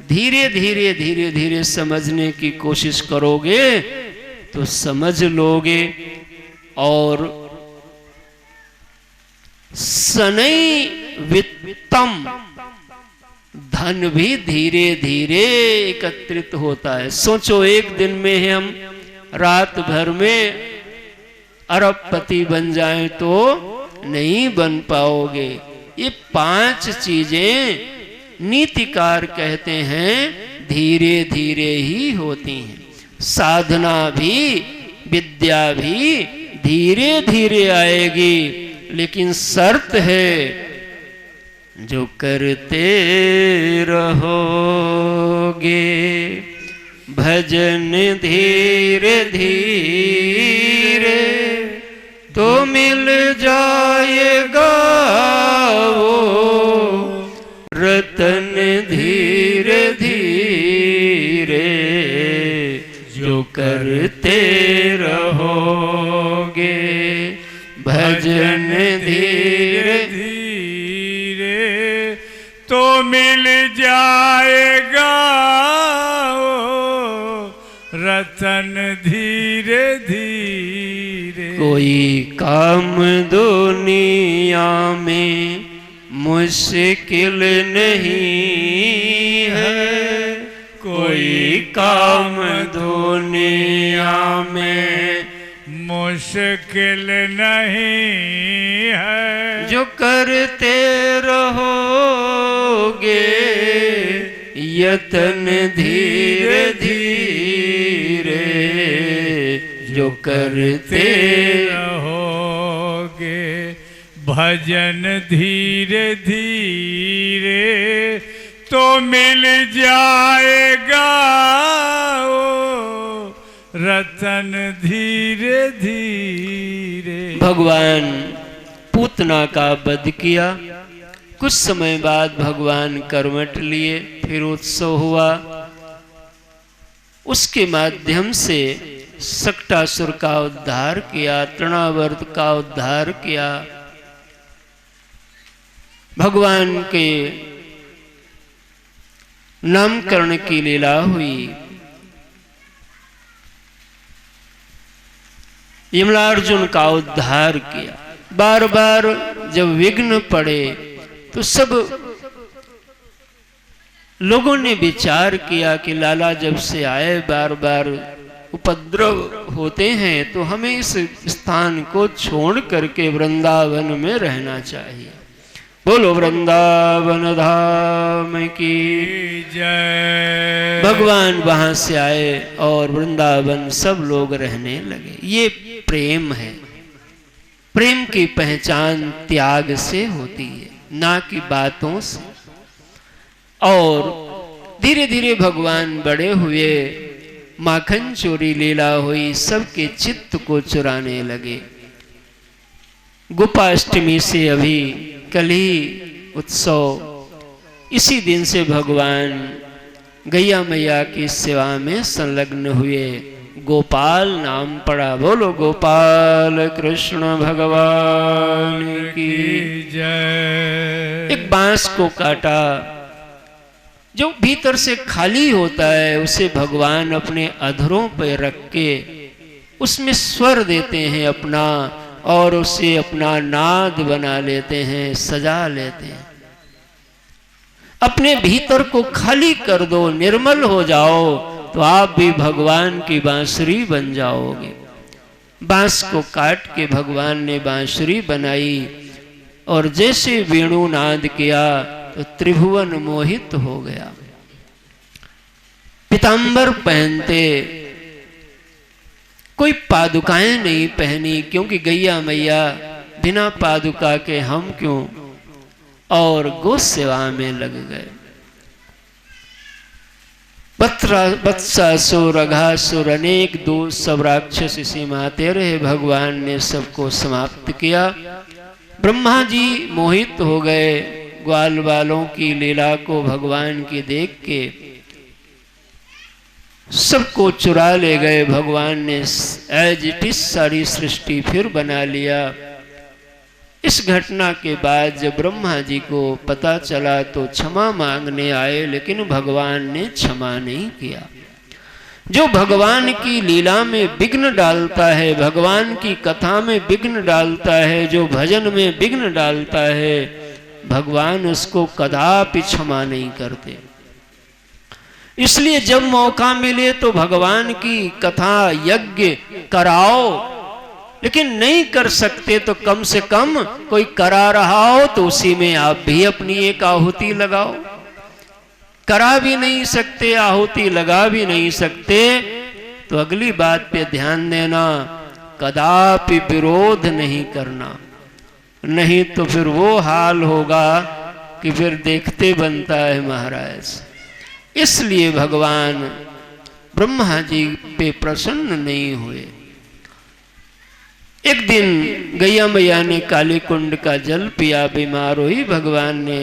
धीरे धीरे धीरे धीरे समझने की कोशिश करोगे तो समझ लोगे। और सनई वित्तम, धन भी धीरे धीरे एकत्रित होता है। सोचो एक दिन में हम रात भर में अरबपति बन जाएं तो नहीं बन पाओगे। ये 5 चीजें नीतिकार कहते हैं धीरे धीरे ही होती हैं। साधना भी, विद्या भी धीरे धीरे आएगी, लेकिन शर्त है जो करते रहोगे भजन धीरे धीरे तो मिल जाएगा वो रतन धीरे धीरे जो करते रहोगे भजन धीरे धीरे तो मिल जाएगा वो रतन धीरे धीरे। कोई काम दुनिया में मुश्किल नहीं है, कोई काम दुनिया में मुश्किल नहीं है, जो करते रहोगे यतन धीरे धीरे जो करते रहोगे भजन धीरे धीरे तो मिल जाएगा वो रतन धीरे धीरे। भगवान पूतना का वध किया, कुछ समय बाद भगवान कर्मठ लिए, फिर उत्सव हुआ। उसके माध्यम से सक्टासुर का उद्धार किया, तृणावर्त का उद्धार किया। भगवान के नामकरण की लीला हुई। यमलार्जुन का उद्धार किया। बार बार जब विघ्न पड़े तो सब लोगों ने विचार किया कि लाला जब से आए बार बार उपद्रव होते हैं तो हमें इस स्थान को छोड़ करके वृंदावन में रहना चाहिए। बोलो वृंदावन धाम की जय। भगवान वहां से आए और वृंदावन सब लोग रहने लगे। ये प्रेम है। प्रेम की पहचान त्याग से होती है, ना कि बातों से। और धीरे धीरे भगवान बड़े हुए, माखन चोरी लीला हुई, सबके चित्त को चुराने लगे। गोपाष्टमी से अभी कल ही उत्सव, इसी दिन से भगवान गैया मैया की सेवा में संलग्न हुए। गोपाल नाम पड़ा। बोलो गोपाल कृष्ण भगवान की जय। एक बांस को काटा, जो भीतर से खाली होता है उसे भगवान अपने अधरों पर रख के उसमें स्वर देते हैं अपना, और उसे अपना नाद बना लेते हैं, सजा लेते हैं। अपने भीतर को खाली कर दो, निर्मल हो जाओ, तो आप भी भगवान की बांसुरी बन जाओगे। बांस को काट के भगवान ने बांसुरी बनाई, और जैसे वेणु नाद किया तो त्रिभुवन मोहित हो गया। पीतांबर पहनते, कोई पादुकाएं नहीं पहनी, क्योंकि गैया मैया बिना पादुका के हम क्यों, और गो सेवा में लग गए। वत्सासुर, अघासुर, अनेक दूत सब राक्षस इसी माते रहे। भगवान ने सबको समाप्त किया। ब्रह्मा जी मोहित हो गए ग्वाल बालों की लीला को भगवान की देख के, सबको चुरा ले गए। भगवान ने एज इट इज सारी सृष्टि फिर बना लिया। इस घटना के बाद जब ब्रह्मा जी को पता चला तो क्षमा मांगने आए, लेकिन भगवान ने क्षमा नहीं किया। जो भगवान की लीला में विघ्न डालता है, भगवान की कथा में विघ्न डालता है, जो भजन में विघ्न डालता है, भगवान उसको कदापि क्षमा नहीं करते। इसलिए जब मौका मिले तो भगवान की कथा यज्ञ कराओ, लेकिन नहीं कर सकते तो कम से कम कोई करा रहा हो तो उसी में आप भी अपनी एक आहुति लगाओ। करा भी नहीं सकते, आहुति लगा भी नहीं सकते, तो अगली बात पे ध्यान देना, कदापि विरोध नहीं करना, नहीं तो फिर वो हाल होगा कि फिर देखते बनता है महाराज। इसलिए भगवान ब्रह्मा जी पे प्रसन्न नहीं हुए। एक दिन गैया मैया ने काली कुंड का जल पिया, बीमार हुई। भगवान ने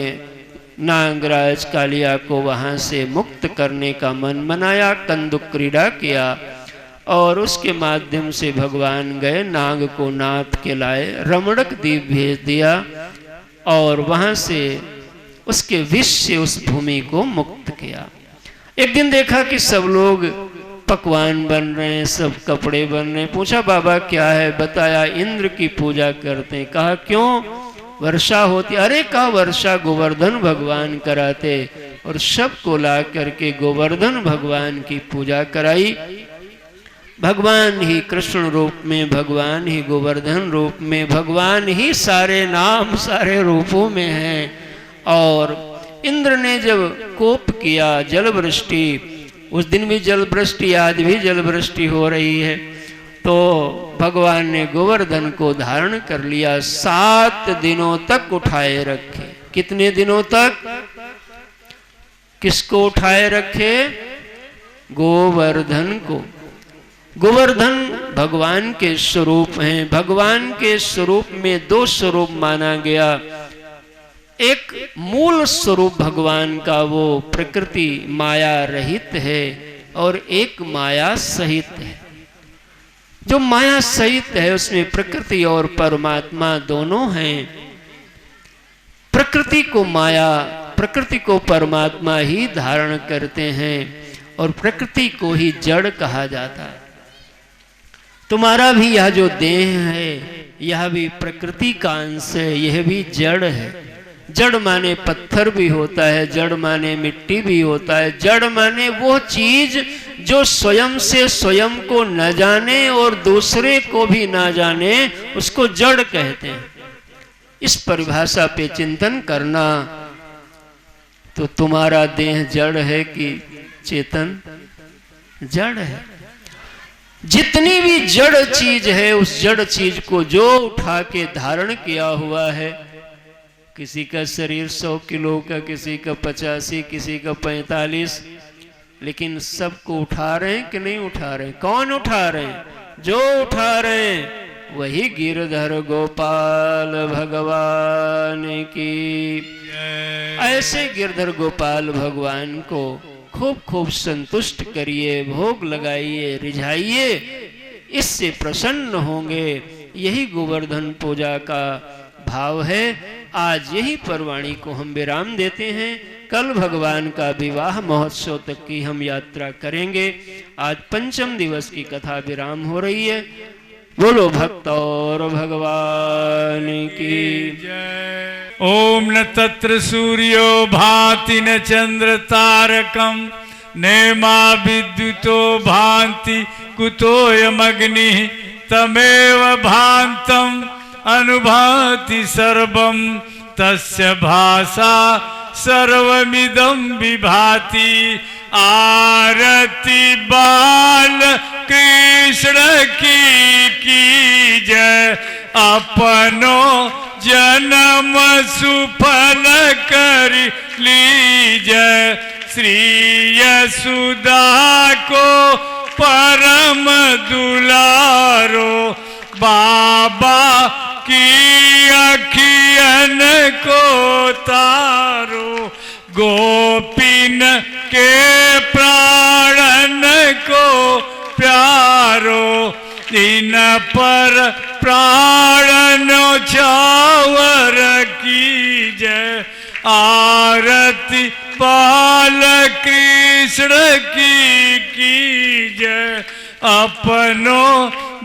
नागराज कालिया को वहां से मुक्त करने का मन बनाया, कंदुक क्रीड़ा किया और उसके माध्यम से भगवान गए नाग को नाथ के लाए, रमणक द्वीप भेज दिया और वहां से उसके विष से उस भूमि को मुक्त किया। एक दिन देखा कि सब लोग पकवान बन रहे हैं, सब कपड़े बन रहे हैं। पूछा बाबा क्या है? बताया इंद्र की पूजा करते हैं। कहा क्यों? वर्षा होती। अरे कहा वर्षा गोवर्धन भगवान कराते, और सबको ला करके गोवर्धन भगवान की पूजा कराई। भगवान ही कृष्ण रूप में, भगवान ही गोवर्धन रूप में, भगवान ही सारे नाम सारे रूपों में हैं। और इंद्र ने जब कोप किया, जल वृष्टि, उस दिन भी जल वृष्टि, आज भी जल वृष्टि हो रही है, तो भगवान ने गोवर्धन को धारण कर लिया। 7 दिनों तक उठाए रखे। कितने दिनों तक? किसको उठाए रखे? गोवर्धन को। गोवर्धन भगवान के स्वरूप हैं। भगवान के स्वरूप में 2 स्वरूप माना गया। एक मूल स्वरूप भगवान का वो प्रकृति माया रहित है, और एक माया सहित है। जो माया सहित है उसमें प्रकृति और परमात्मा दोनों हैं। प्रकृति को माया, प्रकृति को परमात्मा ही धारण करते हैं, और प्रकृति को ही जड़ कहा जाता है। तुम्हारा भी यह जो देह है यह भी प्रकृति का अंश है, यह भी जड़ है। जड़ माने पत्थर भी होता है, जड़ माने मिट्टी भी होता है, जड़ माने वो चीज जो स्वयं से स्वयं को न जाने और दूसरे को भी न जाने, उसको जड़ कहते हैं। इस परिभाषा पे चिंतन करना। तो तुम्हारा देह जड़ है कि चेतन? जड़ है। जितनी भी जड़ चीज है उस जड़ चीज को जो उठा के धारण किया हुआ है, किसी का शरीर 100 किलो का, किसी का 85, किसी का 45, लेकिन सबको उठा रहे हैं कि नहीं उठा रहे हैं? कौन उठा रहे हैं? जो उठा रहे हैं वही गिरधर गोपाल भगवान की। ऐसे गिरधर गोपाल भगवान को खूब खूब संतुष्ट करिए, भोग लगाइए, रिझाइए, इससे प्रसन्न होंगे। यही गोवर्धन पूजा का भाव है। आज यही परवाणी को हम विराम देते हैं। कल भगवान का विवाह महोत्सव तक की हम यात्रा करेंगे। आज 5म दिवस की कथा विराम हो रही है। बोलो भक्त और भगवान की जय। ओम न तत्र सूर्यो भाति न चंद्र तारकम, नेमा विद्युतो भांति कुतोयमग्नि, तमेव भांतम अनुभाति सर्वम, तस्य भाषा सर्वमिदं विभाति। आरती बाल कृष्ण की जय। अपनो जन्म सुफल कर लीजय। श्री यशोदा को परम दुलारो, बाबा की अखियन को तारो। गोपिन के प्राणन को प्यारो, इन पर प्राण न्यौछावर कीजय। आरती बाल कृष्ण की कीजय। अपनो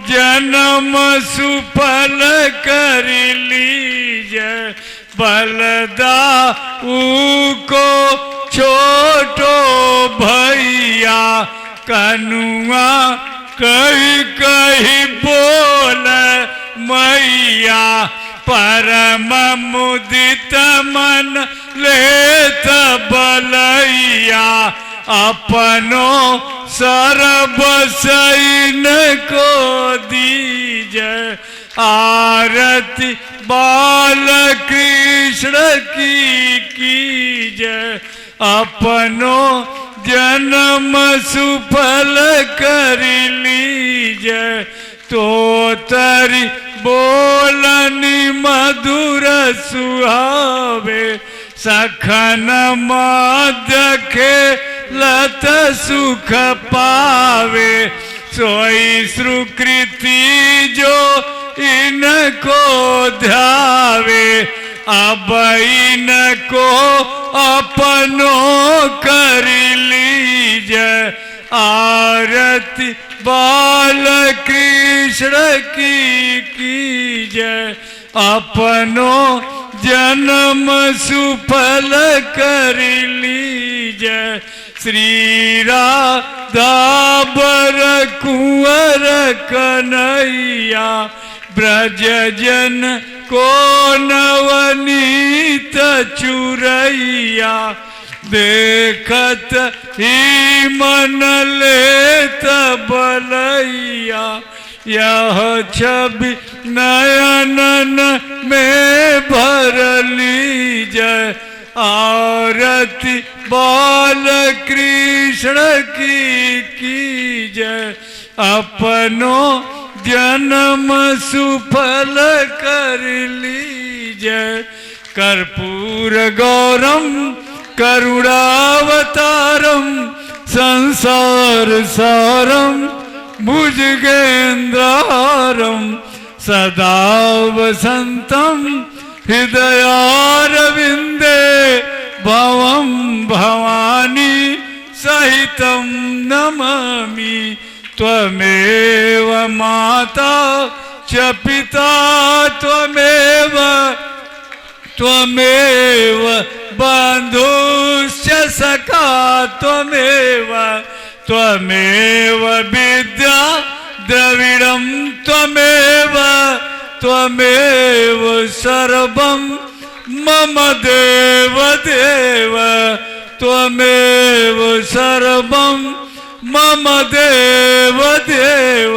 जन्म सुफल कर लीजय। बलदाऊ को छोटो भैया, कनुआ कही कही बोल मैया। परम मुदित मन लेत बलैया, अपनो सर्व सैन को दीजय। आरती बाल कृष्ण की कीजय। अपनो जन्म सुफल कर लीजय। तो तरी बोलनी मधुर सुहावे, सखन मध्य खेलत सुख पावे। सोई सुकृति जो इनको ध्यावे, अब इनको अपनो कर लीजय। आरती बाल कृष्ण की कीजय। अपनो जन्म सुफल कर लीजय। श्री राधा बर कुंवर कन्हैया, ब्रज जन को नवनीत चुरैया। देखत ही मन लेत बलैया, यह छवि नयनन में भर लीजय। आरती बाल कृष्ण की कीजय। अपनो जन्म सुफल कर लीजय। कर्पूर गौरम करुणावतारम, संसार सारम भुजगेन्द्रहारम। सदा वसंतम हृदयारविंदे, भवम भवानी सहितं नमामि। त्वमेव माता च पिता त्वमेव, त्वमेव बन्धुश्च सखा त्वमेव। त्वमेव विद्या द्रविडं त्वमेव, त्वमेव सर्वं मम देव देव। त्वमेव सर्वं मम देव देव।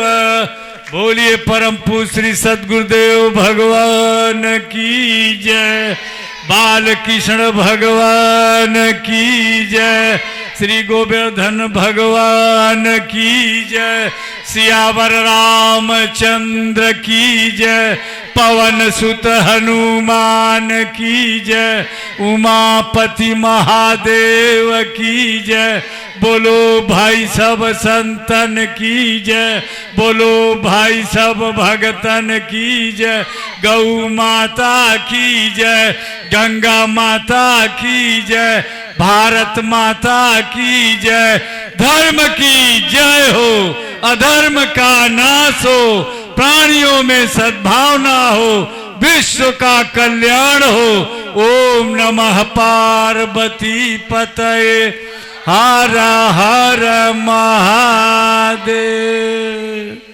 बोलिए परम पूज्य श्री सद्गुरुदेव भगवान की जय। बाल कृष्ण भगवान की जय। श्री गोवर्धन भगवान की जय। सियावर रामचंद्र की जय। पवन सुत हनुमान की जय। उमापति महादेव की जय। बोलो भाई सब संतन की जय। बोलो भाई सब भगतन की जय। गौ माता की जय। गंगा माता की जय। भारत माता की जय। धर्म की जय हो, अधर्म का नाश हो, प्राणियों में सद्भावना हो, विश्व का कल्याण हो। ओम नमः पार्वती पतये, हर हर महादेव।